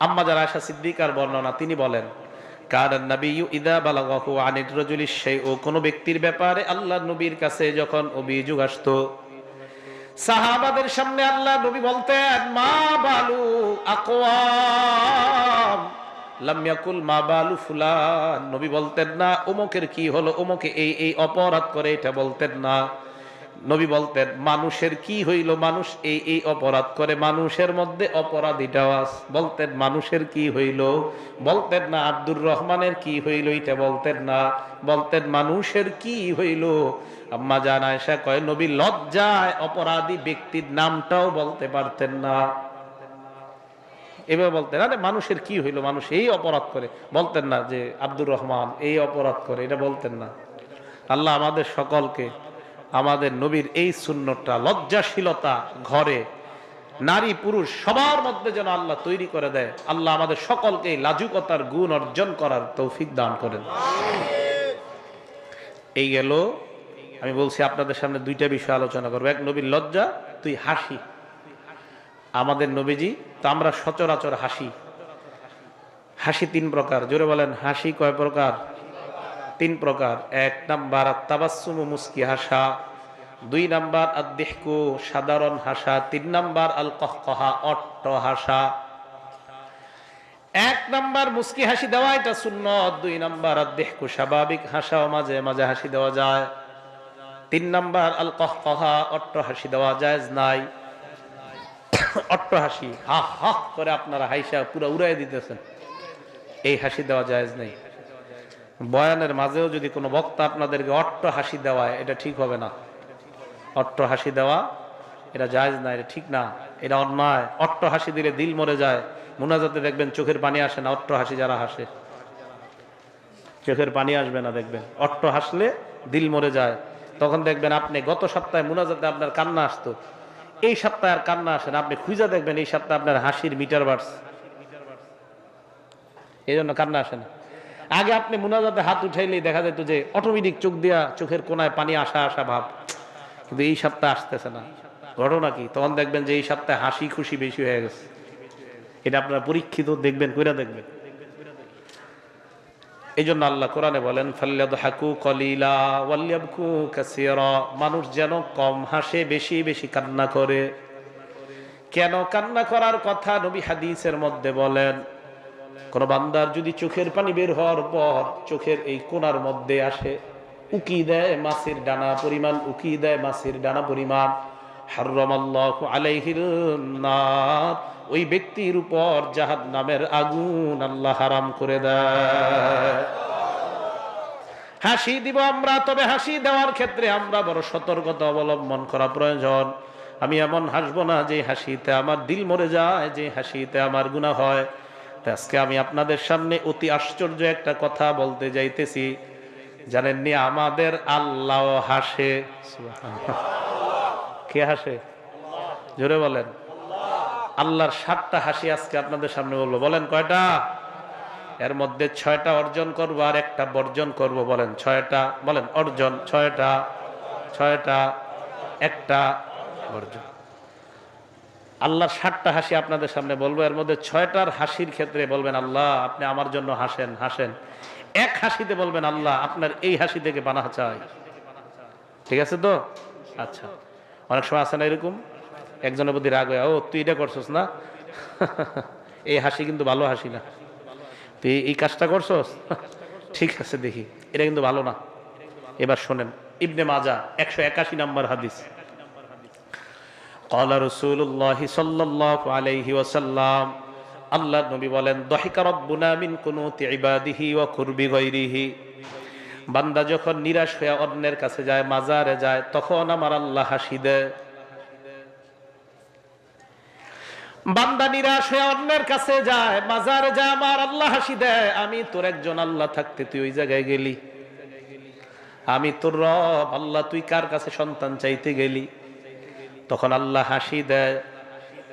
আম্মা যারা আয়েশা সিদ্দিকার বর্ণনা, তিনি বলেন, কানান নাবিয়্যু ইযা বালাগাহু আনির রাজুলি শাইউ, কোন ব্যক্তির ব্যাপারে আল্লাহর নবীর কাছে যখন অভিযোগ আসতো, সাহাবাদের সামনে আল্লাহ নবী বলতেন, মা বালু আকওয়াম লাম ইয়াকুল মা বালু ফুলান, নবী বলতেন না অমুকের কি হলো, অমুকে এই এই অপরাধ করে, এটা বলতেন না। নবী বলতেন মানুষের কি হইল, মানুষ এই এই অপরাধ করে, মানুষের মধ্যে অপরাধীটাও আছে। বলতেন মানুষের কি হইল, বলতেন না আব্দুর রহমানের কি হইল, এটা বলতেন না। বলতেন মানুষের কি হইল। আম্মা জান আয়েশা কয়, নবী লজ্জায় অপরাধী ব্যক্তির নামটাও বলতে পারতেন না। এভাবে বলতেন, আরে মানুষের কি হইল, মানুষ এই অপরাধ করে, বলতেন না যে আব্দুর রহমান এই অপরাধ করে, এটা বলতেন না। আল্লাহ আমাদের সকলকে আমাদের নবীর এই সুন্নতটা লজ্জাশীলতা ঘরে নারী পুরুষ সবার মধ্যে যেন আল্লাহ তৈরি করে দেয়। আল্লাহ আমাদের সকলকে এই লাজুকতার গুণ অর্জন করার তৌফিক দান করেন। এই গেল, আমি বলছি আপনাদের সামনে দুইটা বিষয় আলোচনা করবো। এক, নবীর লজ্জা, তুই হাসি। আমাদের নবীজি তো আমরা সচরাচর হাসি। হাসি তিন প্রকার, জোরে বলেন হাসি কয় প্রকার? তিন প্রকার। এক নাম্বার আত-তাবাসসুম, মুস্কি হাসা। দুই নাম্বার আদ-দিহকু, সাধারণ হাসা। তিন নাম্বার আল-কহকহা, অট্ট হাসা। এক নাম্বার মুস্কি হাসি দেওয়া, এটা সুন্নত। দুই নাম্বার আদ-দিহকু, স্বাভাবিক হাসা, মাঝে মাঝে হাসি দেওয়া যায়। তিন নাম্বার আল-কহকহা, অট্ট হাসি দেওয়া জায়েজ নাই। অট্ট হাসি, হা হা করে আপনারা হাইসা পুরো উড়াই দিতেছেন, এই হাসি দেওয়া জায়েজ নেই। বয়ানের মাঝেও যদি কোনো বক্তা আপনাদেরকে অট্ট হাসি দেওয়ায়, এটা ঠিক হবে না। অট্ট হাসি দেওয়া এটা জায়েজ না, এটা ঠিক না, এটা অন্যায়। অট্ট হাসি দিলে দিল মরে যায়। মুনাজাতে দেখবেন চোখের পানি আসে না, অট্ট হাসি যারা হাসে চোখের পানি আসবে না, দেখবেন অট্ট হাসলে দিল মরে যায়। তখন দেখবেন আপনি গত সপ্তাহে মুনাজাতে আপনার কান্না আসতো, এই সপ্তাহে আর কান্না আসে না। আপনি খুঁজে দেখবেন এই সপ্তাহে আপনার হাসির মিটার বাড়ছে, এই জন্য কান্না আসে না। আগে আপনি মুনাজাতে হাত উঠাইলেই দেখা যেত যে অটোমেটিক চোখ দিয়া চোখের কোনায় পানি আসা আসা ভাব, কিন্তু এই সপ্তাহে আসতেছে না। ঘটনা কি? তখন দেখবেন যে এই সপ্তাহে হাসি খুশি বেশি হয়ে গেছে। এটা আপনারা পরীক্ষিত দেখবেন, কইরা দেখবেন। এই জন্য আল্লাহ কোরআনে বলেন ফাল্যাদহাকু কলিলা ওয়ালইয়াবকু কাসীরা, মানুষ যেন কম হাসে, বেশি বেশি কান্না করে। কেন কান্না করার কথা নবী হাদিসের মধ্যে বলেন, কোন বান্দার যদি চোখের পানি বের হওয়ার পর চোখের এই কোণার মধ্যে আসে, উকি দেয় মাছের ডানা পরিমাণ, উকি দেয় মাছের ডানা পরিমাণ, হারামাল্লাহু আলাইহিল নার, ওই ব্যক্তির উপর জাহান্নামের আগুন আল্লাহ হারাম করে দেয়। হাসি দিব আমরা, তবে হাসি দেওয়ার ক্ষেত্রে আমরা বড় সতর্কতা অবলম্বন করা প্রয়োজন। আমি এমন হাসবো না যে হাসিতে আমার দিল মরে যায়, যে হাসিতে আমার গুনাহ হয়। আজকে আমি আপনাদের সামনে অতি আশ্চর্য একটা কথা বলতে যাইতেছি। জানেননি আমাদের আল্লাহ হাসে? কে হাসে? জোরে বলেন। আল্লাহর 7টা হাসি আজকে আপনাদের সামনে বলবো। বলেন কয়টা? এর মধ্যে 6টা অর্জন করবো আর একটা বর্জন করব। বলেন 6টা, বলেন অর্জন 6টা, 6টা, একটা বর্জন। আল্লাহর 7টা হাসি আপনাদের সামনে বলবো। এর মধ্যে 6টার হাসির ক্ষেত্রে বলবেন আল্লাহ আপনি আমার জন্য হাসেন, হাসেন। এক হাসিতে বলবেন আল্লাহ আপনার এই হাসি থেকে পানাহ চাই। ঠিক আছে তো? আচ্ছা, অনেক সময় আছে না এরকম, একজনের প্রতি রাগ হয়, ও তুই এটা করছস না, এই হাসি কিন্তু ভালো হাসি না, তুই এই কাজটা করছস, ঠিক আছে দেখি, এটা কিন্তু ভালো না। এবার শোনেন, ইবনে মাজাহ 181 নম্বর হাদিস। ক্বালা রাসূলুল্লাহ সাল্লাল্লাহু আলাইহি ওয়াসাল্লাম, আল্লাহর নবী বলেন, দাহিকা রাব্বুনা মিন কুনুতি ইবাদিহি ওয়া কুরবি গায়রিহি, বান্দা যখন নিরাশ হয়ে অন্যের কাছে যায়, মাজারে যায়, তখন আমার আল্লাহ হাসি দেয়। বান্দা নিরাশ হয়ে অন্যের কাছে যায়, মাজারে যায়, আমার আল্লাহ হাসি দেয়। আমি তোর একজন আল্লাহ থাকতে তুই ওই জায়গায় গেলি, আমি তোর রব আল্লাহ, তুই কার কাছে সন্তান চাইতে গেলি, তখন আল্লাহ হাসি দেয়।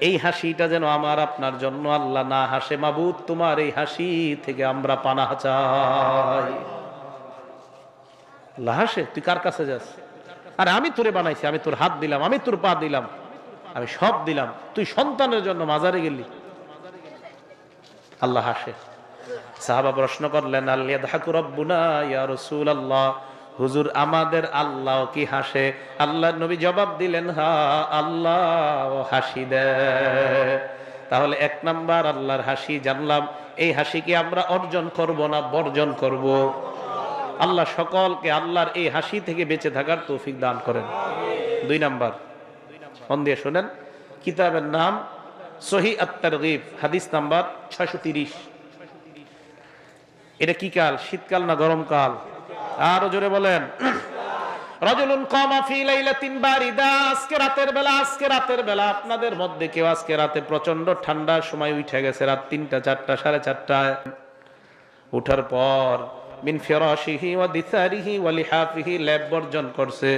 এই হাসিটা যেন আমার আপনার জন্য আল্লাহ না হাসে। মাবুদ তোমার এই হাসি থেকে আমরা পানাহ চাই। আল্লাহ হাসে, তুই কার কাছে যাস? আরে আমি তোরে বানাইছি, আমি তোর হাত দিলাম, আমি তোর পা দিলাম, আমি সব দিলাম, তুই সন্তানের জন্য মাজারে গেলি, আল্লাহ হাসে। সাহাবা প্রশ্ন করলেন, আল্লাযহাকু রাব্বুনা ইয়া রাসূলুল্লাহ, হুজুর আমাদের আল্লাহ কি হাসে? আল্লাহর নবী জবাব দিলেন, হ্যাঁ আল্লাহ হাসি দেয়। তাহলে 1 নাম্বার আল্লাহর হাসি জানলাম। এই হাসি কি আমরা অর্জন করব না বর্জন করব? আল্লাহ সকলকে আল্লাহর এই হাসি থেকে বেঁচে থাকার তৌফিক দান করেন। 2 নাম্বার, মন দিয়ে শোনেন, কিতাবের নাম সহিহ আত-তারগীব, হাদিস নাম্বার 630। এটা কি কাল? শীতকাল না গরমকাল? আরো জোরে বলেন। রাজুলুন কামা ফি লাইলাতিন বারিদা, আজকে রাতের বেলা, আজকে রাতের বেলা আপনাদের মধ্যে কেউ আজকে রাতে প্রচন্ড ঠান্ডার সময় উঠে গেছে, রাত 3টা 4টা 4:30টায়। উঠার পর মিন ফিরাশিহি ওয়া দিসারিহি ওয়া লিহাফিহি, লেপ বর্জন করছে,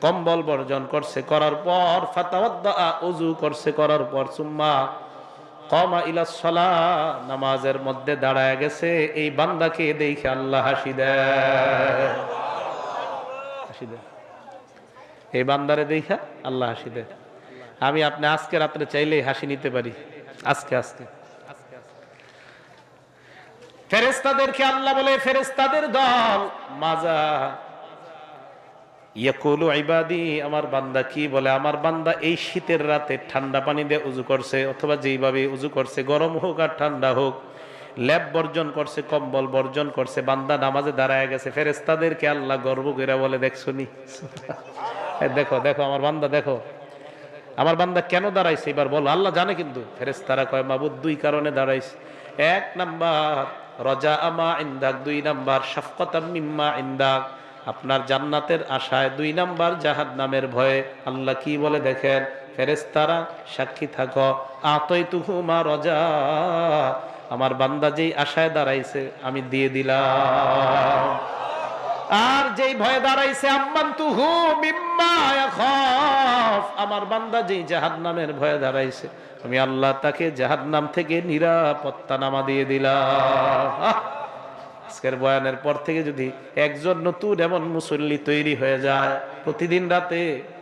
কম্বল বর্জন করছে, করার পর ফাতাওয়াদ্দা, ওযু করছে, করার পর সুম্মা কামা ইলা সালাহ, নামাজের মধ্যে দাঁড়ায় গেছে। এই বান্দাকে দেখে আল্লাহ হাসি দেয়, হাসি দেয়। এই বান্দারে দেখা আল্লাহ হাসি দেয়। আমি আপনি আজকে রাত্রে চাইলেই হাসি নিতে পারি, আজকে আজকে। ফেরেশতাদেরকে আল্লাহ বলে, ফেরেশতাদের দল, মাজা ইয়াকুলু ইবাদি, আমার বান্দা কি বলে, আমার বান্দা এই শীতের রাতে ঠান্ডা পানি দিয়ে উযু করছে, অথবা যেইভাবে উযু করছে, গরম হোক আর ঠান্ডা হোক, লেপ বর্জন করছে, কম্বল বর্জন করছে, বান্দা নামাজে দাঁড়ায় গেছে। ফেরেশতাদেরকে আল্লাহ গর্ব করে বলে, দেখছনি, দেখো দেখো আমার বান্দা, দেখো আমার বান্দা কেন দাঁড়াইছে, এবার বলো। আল্লাহ জানে, কিন্তু ফেরেশতারা কয় মাবুদ দুই কারণে দাঁড়াইছে। এক নাম্বার রজা আমা ইনদাক, দুই নাম্বার শাফকাতাম মিম্মা ইনদাক, আপনার জান্নাতের আশায়, দুই নাম্বার জাহান্নামের ভয়ে। আল্লাহ কি বলে দেখেন, ফেরেশতারা সাক্ষী থাকো, আতাইতুহু মা রজা, আমার বান্দা যেই আশায় দাঁড়াইছে আমি দিয়ে দিলাম, আর যেই ভয়ে দাঁড়াইছে আম্মানতুহু মিম্মা ইয়াখাফ, আমার বান্দা যেই জাহান্নামের ভয়ে দাঁড়াইছে আমি আল্লাহ তাকে জাহান্নাম থেকে নিরাপত্তা নামা দিয়ে দিলাম। আজকের বয়ানের পর থেকে যদি একজন নতুন এমন মুসল্লি তৈরি হয়ে যায়, প্রতিদিন রাতে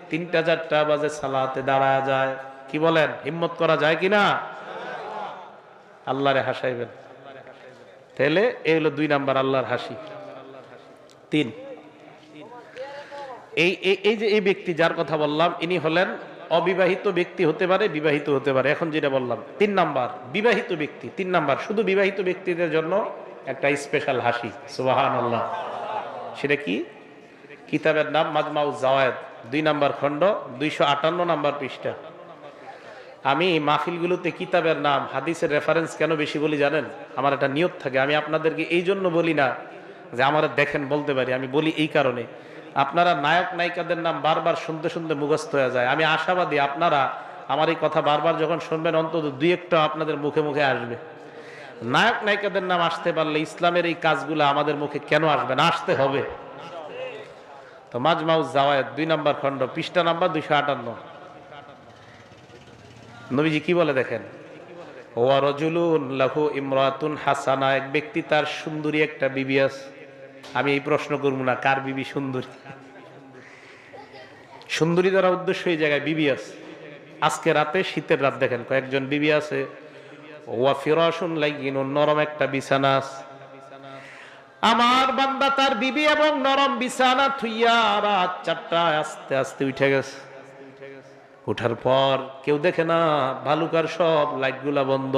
3টা 4টা বাজে সালাতে দাঁড়ায় যায়, কি বলেন, হিম্মত করা যায় কিনা? আল্লাহরে হাসাইবেন। তাহলে এই হলো 2 নাম্বার আল্লাহর হাসি। 3, এই যে এই ব্যক্তি যার কথা বললাম, ইনি হলেন অবিবাহিত ব্যক্তি, হতে পারে বিবাহিত হতে পারে। এখন যেটা বললাম 3 নাম্বার বিবাহিত ব্যক্তি, 3 নাম্বার শুধু বিবাহিত ব্যক্তিদের জন্য একটা স্পেশাল হাসি, সুবহানাল্লাহ। সেটা কি? কিতাবের নাম মাজমাউজ জাওয়ায়েদ, 2 নাম্বার খণ্ড, 258 নাম্বার পৃষ্ঠা। আমি মাহফিলগুলোতে কিতাবের নাম, হাদিসের রেফারেন্স কেন বেশি বলি জানেন? আমার একটা নিয়ত থাকে, আমি আপনাদেরকে এই জন্য বলি না যে আমার দেখেন বলতে পারি, আমি বলি এই কারণে, আপনারা নায়ক নায়িকাদের নাম বারবার শুনতে শুনতে মুখস্থ হয়ে যায়। আমি আশাবাদী আপনারা আমার এই কথা বারবার যখন শুনবেন, অন্তত 2-1টা আপনাদের মুখে মুখে আসবে। নায়ক নায়িকাদের নাম আসতে পারলে ইসলামের এই কাজগুলো আমাদের মুখে কেন আসবে না? আসতে হবে। তো মাজমাউজ জাওয়ায়েদ 2 নাম্বার খণ্ড, পৃষ্ঠা নাম্বার 258। নবীজি কি বলে দেখেন, ওয়া রাজুলুন লাহু ইমরাতুন হাসানা, এক ব্যক্তি তার সুন্দরী একটা বিবি আছে। আমি এই প্রশ্ন করব না কার বিবি সুন্দরী, সুন্দরী দ্বারা উদ্দেশ্য এই জায়গায় বিবি আছে। আজকে রাতে, শীতের রাত, দেখেন কয়েকজন বিবি আছে। ওয়া ফিরাশুন লাইয়িনুন, নরম একটা বিছানা আছে। আমার বান্দা তার বিবি এবং নরম বিছানা থুইয়া রাত 4টায় আস্তে আস্তে উঠে গেছে। উঠার পর কেউ দেখে না, ভালুকার সব লাইটগুলা বন্ধ।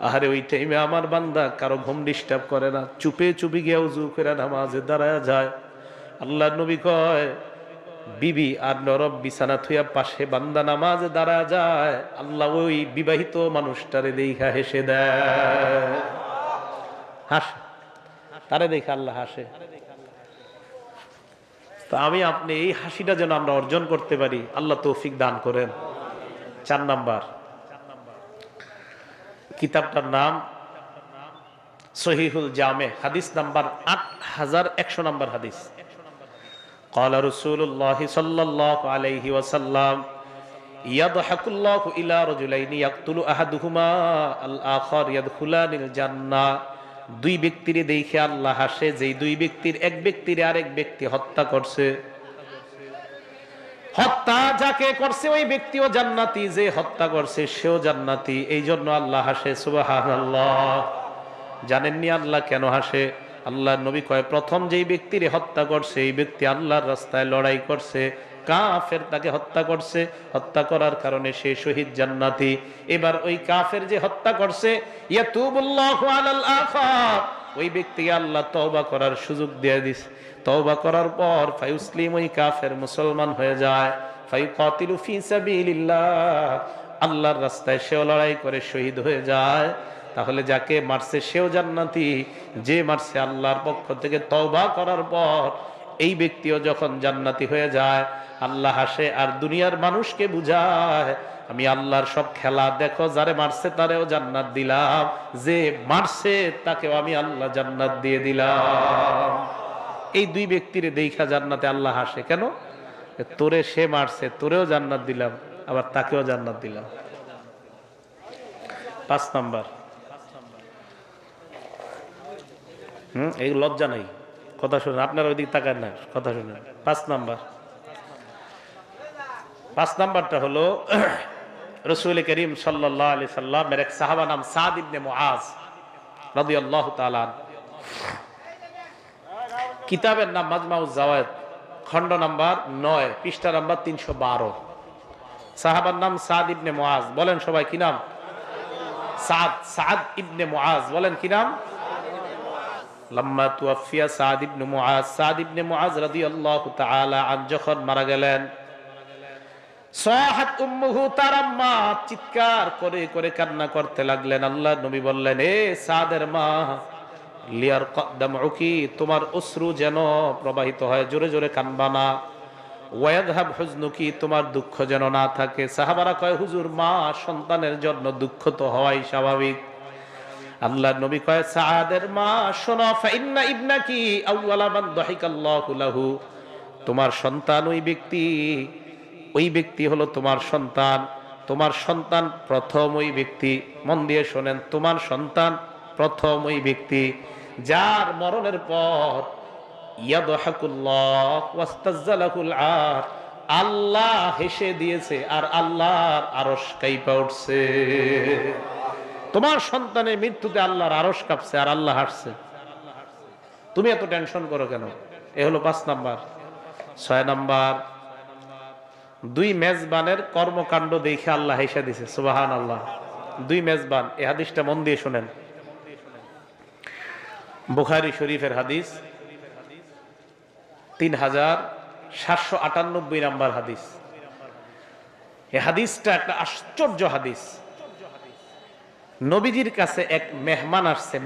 আরে ওই টাইমে আমার বান্দা কারো ঘুম ডিস্টার্ব করে না, চুপে চুপি গিয়ে উযু করে নামাজে দাঁড়ায় যায়। আল্লাহর নবী কয়, বিবি আর নরম বিছানা থুইয়া পাশে বান্দা নামাজে দাঁড়ায় যায়, আল্লাহ ওই বিবাহিত মানুষটারে দেখা হেসে দেয়, হাসে, তারে দেখে আল্লাহ হাসে। তো আমি আপনি এই হাসিটা যেন আমরা অর্জন করতে পারি, আল্লাহ তৌফিক দান করেন। 4 নাম্বার, কিতাবটার নাম সহিহুল জামে, হাদিস নাম্বার 8100 নাম্বার হাদিস। قال رسول الله صلى الله عليه وسلم يضحك الله الى رجلين يقتل احدهما الاخر يدخلان الجنه, 2 ব্যক্তির দেখে আল্লাহ হাসে, যেই 2 ব্যক্তির এক ব্যক্তির আরেক ব্যক্তি হত্যা করছে। হত্যা যাকে করছে ওই ব্যক্তিও জান্নাতি, যে হত্যা করছে সেও জান্নাতি, এই জন্য আল্লাহ হাসে, সুবহানাল্লাহ। জানেননি আল্লাহ কেন হাসে? আল্লাহর নবী কয়, প্রথম যেই ব্যক্তির হত্যা করছে এই ব্যক্তি আল্লাহর রাস্তায় লড়াই করছে, কাফের তাকে হত্যা করছে, হত্যা করার কারণে সে শহীদ জান্নাতি। এবার ওই কাফের যে হত্যা করছে, ইয়াতুবুল্লাহু আলাল আখার, ওই ব্যক্তিকে আল্লাহ তওবা করার সুযোগ দিয়ে দিছে। তওবা করার পর ফায়ুসলিম, ওই কাফের মুসলমান হয়ে যায়। ফায়ুকাতিলু ফি সাবিলিল্লাহ, আল্লাহর রাস্তায় সেও লড়াই করে শহীদ হয়ে যায়। তাহলে যাকে মারছে সেও জান্নাতি, যে মারছে আল্লাহর পক্ষ থেকে তওবা করার পর এই ব্যক্তিও যখন জান্নাতি হয়ে যায় আল্লাহ হাসে আর দুনিয়ার মানুষকে বুঝায় আমি আল্লাহর সব খেলা দেখো, যারে মারছে তারেও জান্নাত দিলাম, যে মারছে তাকেও আমি আল্লাহ জান্নাত দিয়ে দিলাম। এই দুই ব্যক্তির দেখা জান্নাতে আল্লাহ হাসে কেন? তোরে সে মারছে, তোরেও জান্নাত দিলাম, আবার তাকেও জান্নাত দিলাম। 5 নাম্বার, এই লজ্জা নাই, কথা শুনেন, আপনার ওইদিক তাকান না, কথা শুনেন। 5 নাম্বারটা হলো রাসূল করিম সাল্লাল্লাহু আলাইহি সাল্লামের এক সাহাবা নাম সাদ ইবনে মুআজ রাদিয়াল্লাহু তাআলা আনহু, কিতাবের নাম মাজমাউজ জাওয়ায়েদ, খণ্ড নাম্বার 9, পৃষ্ঠা নাম্বার 312। সাহাবার নাম সাদ ইবনে মুআজ, বলেন সবাই কি নাম? সাদ ইবনে মুআজ, বলেন কি নাম? লাম্মা তুওয়াফিয়া সাদ ইবনে মুআজ রাদিয়াল্লাহু তাআলা আনহু যখন মারা গেলেন, সাহাত উম্মুহু, তার আম্মা চিৎকার করে করে কান্না করতে লাগলেন। আল্লাহর নবী বললেন, এ সাদের মা, লিয়ার কদ্দামউকি, তোমার অশ্রু যেন প্রবাহিত হয়, জোরে জোরে কানবা না। ওয়ায়াযহাব হুজনুকি, তোমার দুঃখ যেন না থাকে। সাহাবারা কয়, হুজুর, মা সন্তানের জন্য দুঃখ তো হওয়াই স্বাভাবিক। আল্লাহর নবী কয়, সাদের মা শোনো, ফাইন্না ইবনাকি আউওয়ালা মান দাহিকাল্লাহু লাহু, তোমার সন্তান ওই ব্যক্তি হলো তোমার সন্তান, তোমার সন্তান প্রথম ওই ব্যক্তি, মন দিয়ে শোনেন, তোমার সন্তান প্রথম ওই ব্যক্তি যার মরণের পর ইয়াদহাকুল্লাহ ওয়াস্তাজ্জালাহুল আর, আল্লাহ হেসে দিয়েছে আর আল্লাহর আরশ কাঁপা উঠছে। তোমার সন্তানের মৃত্যুতে আল্লাহর আরশ কাঁপছে আর আল্লাহ হাসছে, তুমি এত টেনশন করো কেন? এ হলো 5 নাম্বার। 6 নাম্বার, 2 মেজবানের কর্মকাণ্ড দেখে আল্লাহ হেসে দিছে, সুবহানাল্লাহ। 2 মেজবান, এই হাদিসটা মন দিয়ে শুনেন, বুখারী শরীফের হাদিস, 3798 নাম্বার হাদিস। এই হাদিসটা একটা আশ্চর্য হাদিস। নবীজির কাছে এক মেহমান আসছে,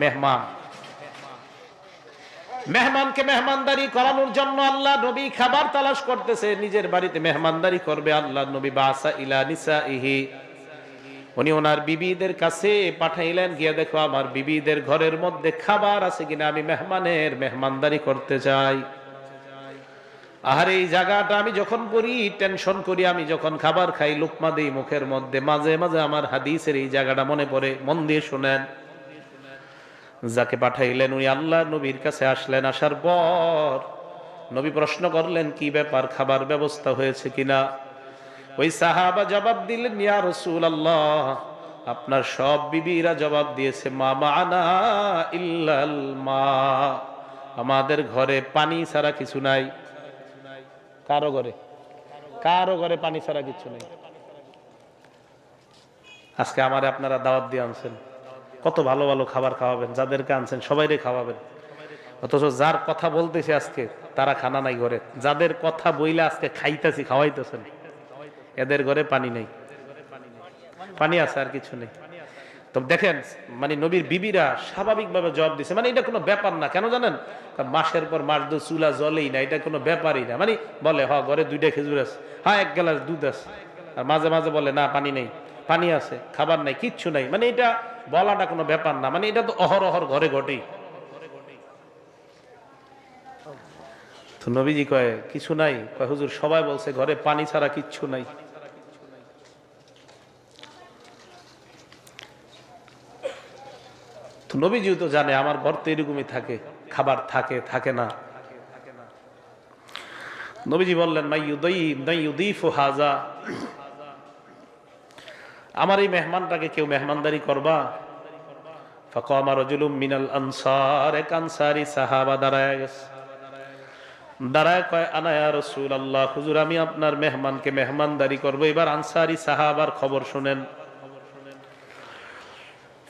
মেহমানকে মেহমানদারি করানোর জন্য আল্লাহ নবী খাবার তালাশ করতেছে, নিজের বাড়িতে মেহমানদারি করবে। আল্লাহ নবী বাসা ইলা নিসাইহি, উনি ওনার বিবিদের কাছে পাঠাইলেন, গিয়ে দেখো আমার বিবিদের ঘরের মধ্যে খাবার আছে কিনা, আমি মেহমানের মেহমানদারি করতে চাই। আর এই জায়গাটা আমি যখন করি টেনশন করি, আমি যখন খাবার খাই লুকমা দেই মুখের মধ্যে, মাঝে মাঝে আমার হাদিসের এই জায়গাটা মনে পড়ে, মন দিয়ে শুনেন। যাকে পাঠাইলেন উনি আল্লাহ নবীর কাছে আসলেন, আসার পর নবী প্রশ্ন করলেন, কি ব্যাপার, খাবার ব্যবস্থা হয়েছে কিনা? ওই সাহাবা জবাব দিলেন, ইয়া রাসূলুল্লাহ, আপনার সব বিবিরা জবাব দিয়েছে, মা মানা ইল্লাল মা, আমাদের ঘরে পানি ছাড়া কিছু নাই। কারো ঘরে পানি ছাড়া কিছু নেই। আজকে আমারে আপনারা দাওয়াত দিয়ে আনছেন, কত ভালো ভালো খাবার খাওয়াবেন, যাদেরকে আনছেন সবাইরে খাওয়াবেন, অথচ যার কথা বলতেছে আজকে তারা খানা নাই ঘরে, যাদের কথা বইলে আজকে খাইতেছি খাওয়াইতেছেন, এদের ঘরে পানি নেই। পানি আছে আর কিছু নেই। তো দেখেন, মানে নবীর বিবিরা স্বাভাবিকভাবে জবাব দিছে, মানে এটা কোনো ব্যাপার না। কেন জানেন? মাসের পর মাস চুলা জ্বলেই না, এটা কোনো ব্যাপারই না। মানে বলে, হ ঘরে 2টা খেজুর আছে, হ্যাঁ 1 গ্লাস দুধ আছে, আর মাঝে মাঝে বলে না পানি নেই, পানি আছে, খাবার নাই, কিচ্ছু নাই। মানে এটা বলাটা কোনো ব্যাপার না, মানে এটা তো অহরহর ঘরে ঘটেই। তো নবীজি কয় কিছু নাই? কয় হুজুর সবাই বলছে ঘরে পানি ছাড়া কিচ্ছু নাই। তো নবীজিও তো জানে আমার ঘর তো এরকমই থাকে, খাবার থাকে থাকে না। নবীজি বললেন, মাইয়ুদীফু হাজা, আমার এই মেহমানটাকে কেউ মেহমানদারি করবা? ফাকামা রাজুলুম মিনাল আনসার, এক আনসারী সাহাবা দাঁড়ায় গেছে, দাঁড়ায় কয়, আনা ইয়া রাসূলুল্লাহ, হুজুর আমি আপনার মেহমানকে মেহমানদারি করব। এবার আনসারী সাহাবার খবর শুনেন।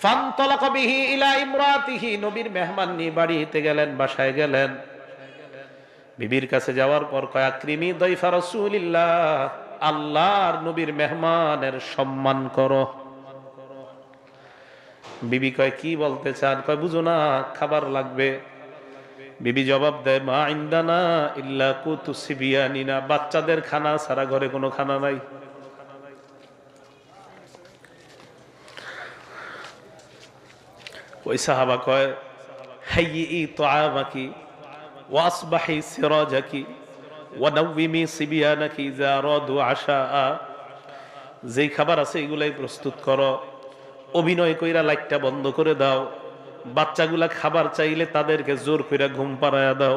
ফানতালাকা বিহি ইলা ইমরাতিহি, নবীর মেহমান নিয়ে বাড়িতে গেলেন, বাসায় গেলেন। বিবির কাছে যাওয়ার পর কয়, আকরিমি দাইফা রাসূলিল্লাহ, আল্লাহর নবীর মেহমানের সম্মান করো। বিবি কয়, কি বলতে চান? কয়, বুঝো না খাবার লাগবে। বিবি জবাব দেয়, মা ইন্দানা ইল্লা কুতু সিবিয়ানিনা, বাচ্চাদের খানা ছাড়া ঘরে কোনো খানা নাই। ওই সাহাবা কয়, হাইয়ি তুআমাকি ওয়াসবাহি সিরাজাকি ওয়া নাওয়িমি সিবিয়ানাকি ইযা রাদু আশা, যেই খাবার আছে এগুলাই প্রস্তুত করো, অভিনয় কইরা লাইটটা বন্ধ করে দাও, বাচ্চাগুলা খাবার চাইলে তাদেরকে জোর কইরা ঘুম পাড়ায়া দাও।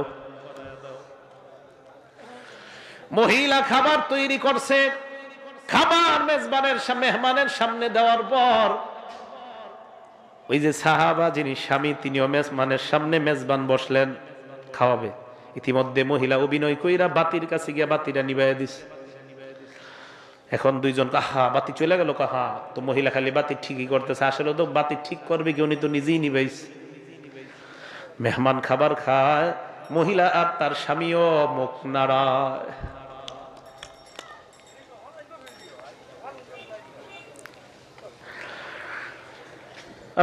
মহিলা খাবার তৈরি করছে, খাবার মেজবানের সামনে, মেহমানের সামনে দেওয়ার পর ওই যে সাহাবা যিনি স্বামী, তিনিও মেজবানের সামনে, মেজবান বসলেন খাওয়াবে। ইতিমধ্যে মহিলা অভিনয় কইরা বাতির কাছে গিয়া বাতিটা নিভাইয়া দিছে। এখন দুইজন, কাহা বাতি চলে গেল, কাহা তো মহিলা খালি বাতি ঠিকই করতেছে, আসলে তো বাতি ঠিক করবে কি, উনি তো নিজেই নিভাইছে। মেহমান খাবার খায়, মহিলা আর তার স্বামীও মুখ নাড়ায়।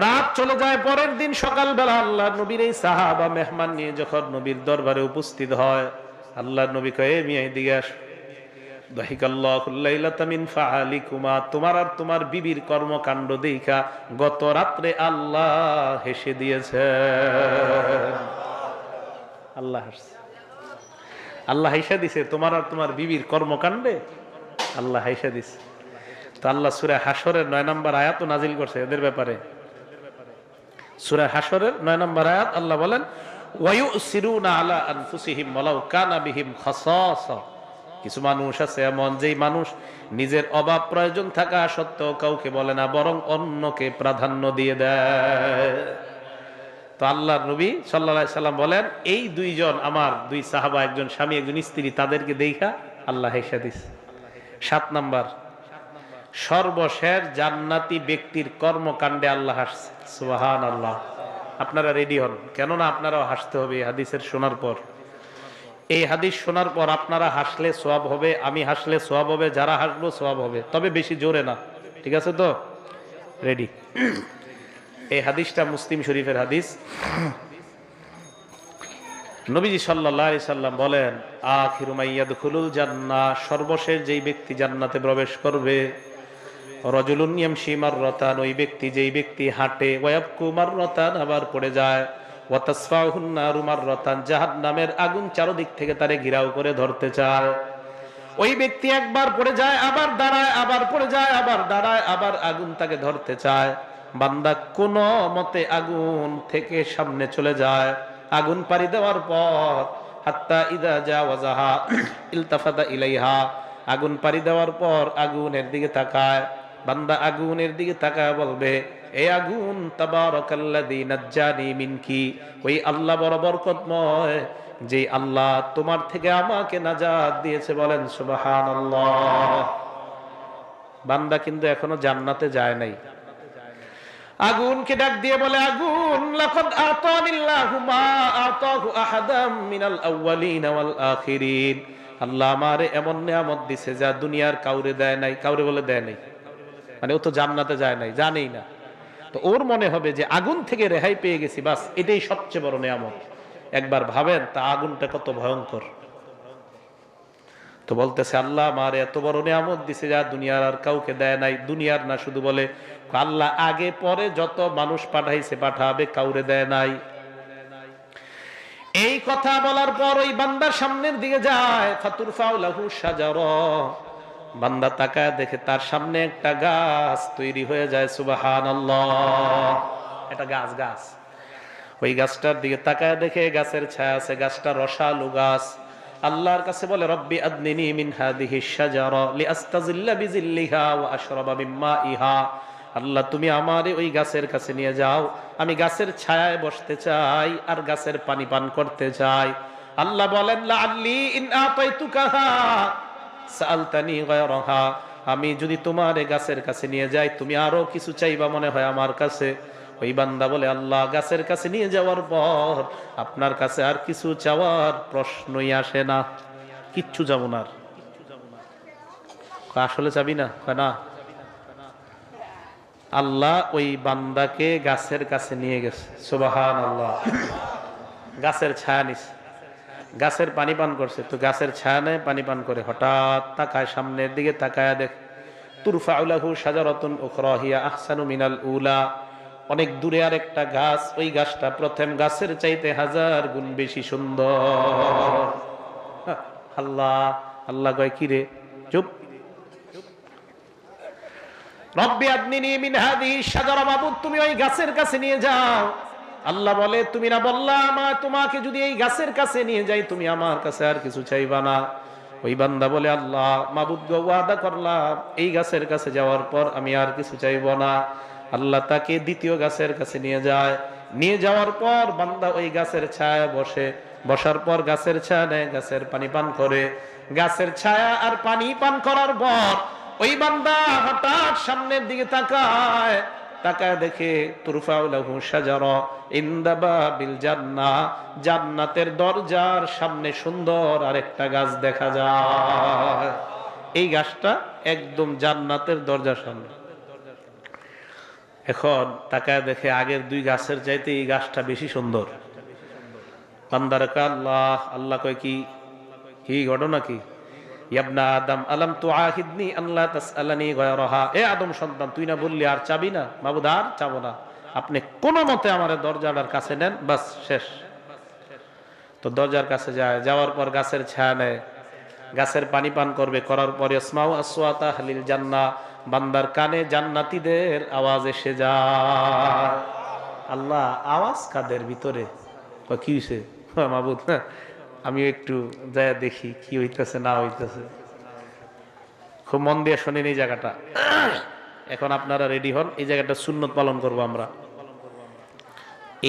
রাত চলে যায়, পরের দিন সকালবেলা আল্লাহ নবীর এই সাহাবা মেহমান নিয়ে যখন নবীর দরবারে উপস্থিত হয়, আল্লাহ নবী কয়ে, মিয়া এদিকে আস। তোমার আর তোমার বিবির কর্মকাণ্ড দেখা গত রাত্রে আল্লাহ হেসে দিয়েছে। আল্লাহ হাসছে, আল্লাহ হাইসা দিছে তোমার আর তোমার বিবির কর্মকাণ্ডে, আল্লাহ হাইসা দিছে। তো আল্লাহ সূরা হাশরের 9 নম্বর আয়াত নাজিল করছে এদের ব্যাপারে। সূরা হাশরের 9 নম্বর আয়াত আল্লাহ বলেন, ওয়ায়ুসিরুনা আলা আনফুসিহিম ওয়ালাউ কানা বিহিম খাসাসা। কিছু মানুষ আছে এমন, যেই মানুষ নিজের অভাব প্রয়োজন থাকা সত্ত্বেও কাউকে বলে না, বরং অন্যকে প্রাধান্য দিয়ে দেয়। তো আল্লাহর নবী সাল্লাল্লাহু আলাইহি সাল্লাম বলেন, এই দুইজন আমার দুই সাহাবা, একজন স্বামী একজন স্ত্রী, তাদেরকে দেখা আল্লাহ হেসা দিস। 7 নাম্বার, সর্বশেষ জান্নাতি ব্যক্তির কর্মকাণ্ডে আল্লাহ হাসছে। সুবহানাল্লাহ। আপনারা রেডি হন, কেননা আপনারাও হাসতে হবে এই হাদিসের শোনার পর। এই হাদিস শোনার পর আপনারা হাসলে সওয়াব হবে, আমি হাসলে সওয়াব হবে, যারা হাসবো সওয়াব হবে, তবে বেশি জোরে না। ঠিক আছে তো? রেডি? এই হাদিসটা মুসলিম শরীফের হাদিস। নবীজি সাল্লাল্লাহু আলাইহি সাল্লাম বলেন, আখিরু মাইয়াদখুলুল জান্নাহ, সর্বশেষ যেই ব্যক্তি জান্নাতে প্রবেশ করবে, রাজুলুন ইয়ামশি মাররাতান, ওই ব্যক্তি যেই ব্যক্তি হাঁটে, ওয়ায়াবকু মাররাতান, আবার পড়ে যায়, ওয়া তাসফাহুন নারু মাররাতান, জাহান্নামের আগুন চারদিক থেকে তারে ঘিরাও করে ধরতে চায়। ওই ব্যক্তি একবার পড়ে যায়, আবার দাঁড়ায়, আবার পড়ে যায়, আবার দাঁড়ায়, আবার আগুন তাকে ধরতে চায়। বান্দা কোন মতে আগুন থেকে সামনে চলে যায়, আগুন পাড়ি দেওয়ার পর হাত্তা ইদা জাওয়াজাহা ইলতাফাতা ইলাইহা, আগুন পাড়ি দেওয়ার পর আগুনের দিকে তাকায়। বান্দা আগুনের দিকে তাকায় বলবে, এই আগুন তাবারাকাল্লাযী নাজ্জানি মিনকি, ওই আল্লাহ বড় বরকতময়, যে আল্লাহ তোমার থেকে আমাকে নাজাত দিয়েছে। বলেন সুবহানাল্লাহ। বান্দা কিন্তু এখনো জান্নাতে যায় নাই। আগুনকে ডাক দিয়ে বলে, আগুন লাকাদ আতানিল্লাহু মা আতাহু আহাদাম মিনাল আউয়ালিন ওয়াল আখিরিন, আল্লাহ আমারে এমন নিয়ামত দিছে যা দুনিয়ার কাউরে দেয় নাই। কাউরে বলে দেয় নাই, মানে ও তো জান্নাতে যায় নাই, জানেই না। তো ওর মনে হবে যে আগুন থেকে রেহাই পেয়ে গেছি, বাস এটাই সবচেয়ে বড় নিয়ামত। একবার ভাবেন তা আগুনটা কত ভয়ঙ্কর। তো বলতেছে, আল্লাহ আমার এত বড় নিয়ামত দিছে যা দুনিয়ার আর কাউকে দেয় নাই। দুনিয়ার না, শুধু বলে আল্লাহ আগে পরে যত মানুষ পাঠাইছে পাঠাবে, কাউরে দেয় নাই। এই কথা বলার পর ওই বান্দার সামনের দিকে যায়, ফাতুরফাউ লাহু শাজারা, বান্দা তাকায় দেখে তার সামনে একটা গাছ তৈরি হয়ে যায়। সুবহানাল্লাহ। এটা গাছ। ওই গাছটার দিকে তাকায় দেখে গাছের ছায়া আছে, গাছটা রসালো গাছ। আল্লাহর কাছে বলে, রব্বি আদনিনি মিন হাদিহিশ শাজারা লিআস্তাজিল্লা বিজিল্লিহা ওয়া আশরাবা মিন মাইহা, আল্লাহ তুমি আমারে ওই গাছের কাছে নিয়ে যাও, আমি গাছের ছায়ায় বসতে চাই আর গাছের পানি পান করতে চাই। আল্লাহ বলেন, লাআল্লি ইন আতাইতুকাহা সাআলতানি গায়রাহা, আমি যদি তোমারে গাছের কাছে নিয়ে যাই তুমি আরো কিছু চাইবা মনে হয় আমার কাছে। ওই বান্দা বলে, আল্লাহ গাছের কাছে নিয়ে যাওয়ার পর আপনার কাছে আর কিছু চাওয়ার প্রশ্নই আসে না, কিচ্ছু যাব না। আসলে চাবি না? না। আল্লাহ ওই বান্দাকে গাছের কাছে নিয়ে গেছে। সুবহানাল্লাহ। গাছের ছায়া নিছে, গাছের পানি পান করছে, তো গাছের ছায়া নেয় পানি পান করে, হঠাৎ তাকায় সামনের দিকে, তাকায় দেখে তুরফাউ লাহু শাজারাতুন উখরা হিয়া আহসানু মিনাল উলা, অনেক দূরে আরেকটা গাছ, ওই গাছটা প্রথম গাছের চাইতে 1000 গুণ বেশি সুন্দর। আল্লাহ আল্লাহ কয় কি রে, চুপ। রব্বি আদনিনি মিন হাদিহি শাজারা, মাবুদ তুমি ওই গাছের কাছে নিয়ে যাও। আল্লাহ বলে তুমি না বললা তোমাকে যদি এই গাছের কাছে নিয়ে যাই তুমি আমার কাছে আর কিছু চাইবা না? ওই বান্দা বলে আল্লাহ মাবুদ গো, ওয়াদা করলাম এই গাছের কাছে যাওয়ার পর আমি আর কিছু চাইবো না। আল্লাহ তাকে দ্বিতীয় গাছের কাছে নিয়ে যায়, নিয়ে যাওয়ার পর বান্দা ওই গাছের ছায়া বসে, বসার পর গাছের ছায়া নেয়, গাছের পানি পান করে। গাছের ছায়া আর পানি পান করার পর ওই বান্দা হঠাৎ সামনের দিকে তাকায়, তাকায় দেখে তুরফাউ লাহু শাজারা ইনদা বাবিল জান্নাহ, জান্নাতের দরজার সামনে সুন্দর আরেকটা গাছ দেখা যায়। এই গাছটা একদম জান্নাতের দরজার সামনে। এখন তাকায় দেখে আগের দুই গাছের চাইতে এই গাছটা বেশি সুন্দর। বান্দার কয় আল্লাহ, আল্লাহ কয় কি কি ঘটনা কি? ইয়াবনা আদম আলাম তুআহিদনি আল্লা তাসআলানি গায়রাহা, এ আদম সন্তান তুই না বললি আর চাবি না? মাবুদ আর চাবো না, আপনি কোন মতে আমার দরজাটার কাছে নেন, বাস শেষ। তো দরজার কাছে যায়, যাওয়ার পর গাছের ছায়া নেয়, গাছের পানি পান করবে, করার পর ইসমাউ আসওয়াতা আহলিল জান্নাহ, বান্দার কানে জান্নাতীদের আওয়াজ এসে যায়। আল্লাহ আওয়াজ কাদের ভিতরে? কি হইছে মাবুদ? আমি একটু যায় দেখি কি হইতেছে না হইতেছে। খুব মন দিয়ে শোনেন এই জায়গাটা। এখন আপনারা রেডি হন, এই জায়গাটা সুন্নত পালন করব আমরা।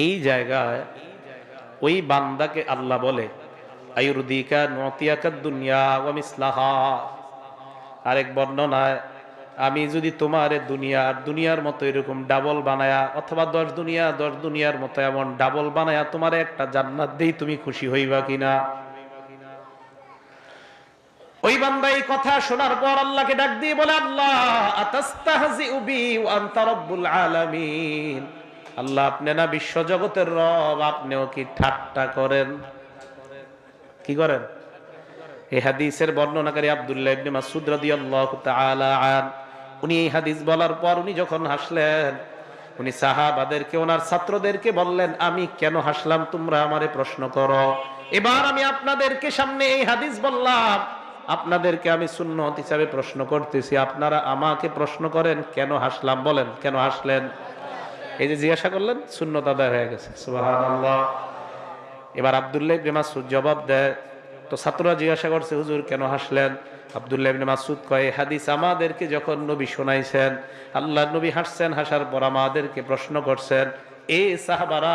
এই জায়গায় ওই বান্দাকে আল্লাহ বলে আয়ুরদিকা নুতিয়াকা দুনিয়া ওয়া মিসলাহা। আরেক বর্ণনায় আমি যদি তোমার দুনিয়ার মতো এরকম ডাবল বানায়া, অথবা 10 দুনিয়ার মতো এমন ডাবল বানায়া তোমার একটা জান্নাত দেই, তুমি খুশি হইবা কিনা? ওই বান্দা এই কথা শোনার পর আল্লাহকে ডাক দিয়ে বলে আল্লাহ আতাস্তাহজিউ বি ওয়া আনতা রাব্বুল আলামিন, আল্লাহ আপনি না বিশ্ব জগতের রব, আপনিও কি ঠাট্টা করেন? কি করেন? এই হাদিসের বর্ণনাকারী আব্দুল্লাহ ইবনে মাসউদ রাদিয়াল্লাহু তাআলা আন, উনি এই হাদিস বলার পর উনি যখন হাসলেন, উনি সাহাবাদেরকে, ওনার ছাত্রদেরকে বললেন আমি কেন হাসলাম তোমরা আমারে প্রশ্ন করো। এবার আমি আপনাদেরকে সামনে এই হাদিস বললাম, আপনাদেরকে আমি সুন্নত হিসাবে প্রশ্ন করতেছি, আপনারা আমাকে প্রশ্ন করেন কেন হাসলাম, বলেন কেন হাসলেন? এই যে জিজ্ঞাসা করলেন, সুন্নত আদায় হয়ে গেছে, সুবহানাল্লাহ। এবার আব্দুল্লাহ ইবনে মাসউদ জবাব দেয়, তো ছাত্ররা জিজ্ঞাসা করছে হুজুর কেন হাসলেন? আব্দুল্লাহ ইবনে মাসউদ কয় হাদিস আমাদেরকে যখন নবী শোনাইছেন, আল্লাহর নবী হাসছেন, হাসার পর আমাদেরকে প্রশ্ন করছেন, এ সাহাবারা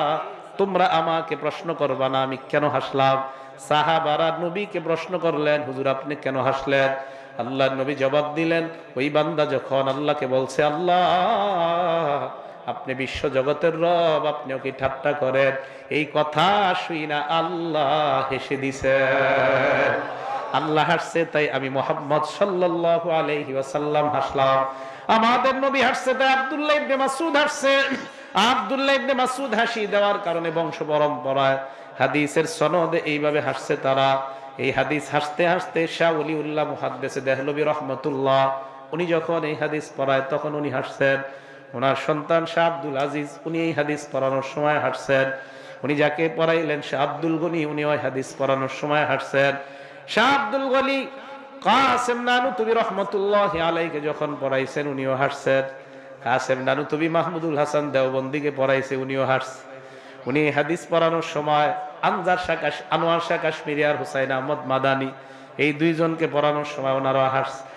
তোমরা আমাকে প্রশ্ন করবা না আমি কেন হাসলাম? সাহাবারা নবীকে প্রশ্ন করলেন হুজুর আপনি কেন হাসলেন? আল্লাহর নবী জবাব দিলেন, ওই বান্দা যখন আল্লাহকে বলছে আল্লাহ আপনি বিশ্ব জগতের রব, আপনিও কি ঠাট্টা করেন, এই কথা শুই না আল্লাহ হেসে দিছে। আল্লাহ হাসছে তাই আমি মুহাম্মদ সাল্লাল্লাহু আলাইহি ওয়াসাল্লাম হাসলাম। আমাদের নবী হাসছে তাই আব্দুল্লাহ ইবনে মাসউদ হাসছে। আব্দুল্লাহ ইবনে মাসউদ হাসি দেওয়ার কারণে বংশ পরম্পরায় হাদিসের সনদে এইভাবে হাসছে তারা। এই হাদিস হাসতে হাসতে শাহ ওলিউল্লাহ মুহাদ্দিস দেহলভী রাহমাতুল্লাহ, উনি যখন এই হাদিস পড়ায় তখন উনি হাসছেন। ওনার সন্তান শাহ আব্দুল আজিজ, উনি এই হাদিস পড়ানোর সময় হাসছেন। উনি যাকে পড়াইলেন শাহ আব্দুল গনি, উনি ওই হাদিস পড়ানোর সময় হাসছেন। শাহ আব্দুল গনি কাসেম নানুতুবি রহমতুল্লাহি আলাইহিকে যখন পড়াইছেন উনিও হাসছেন। কাসেম নানুতুবি মাহমুদুল হাসান দেওবন্দিকে পড়াইছে, উনিও হাসছে। উনি হাদিস পড়ানোর সময় আনোয়ার শাহ কাশ্মীরি আর হুসাইন আহমদ মাদানী, এই দুইজনকে পড়ানোর সময় ওনারা হাসছে।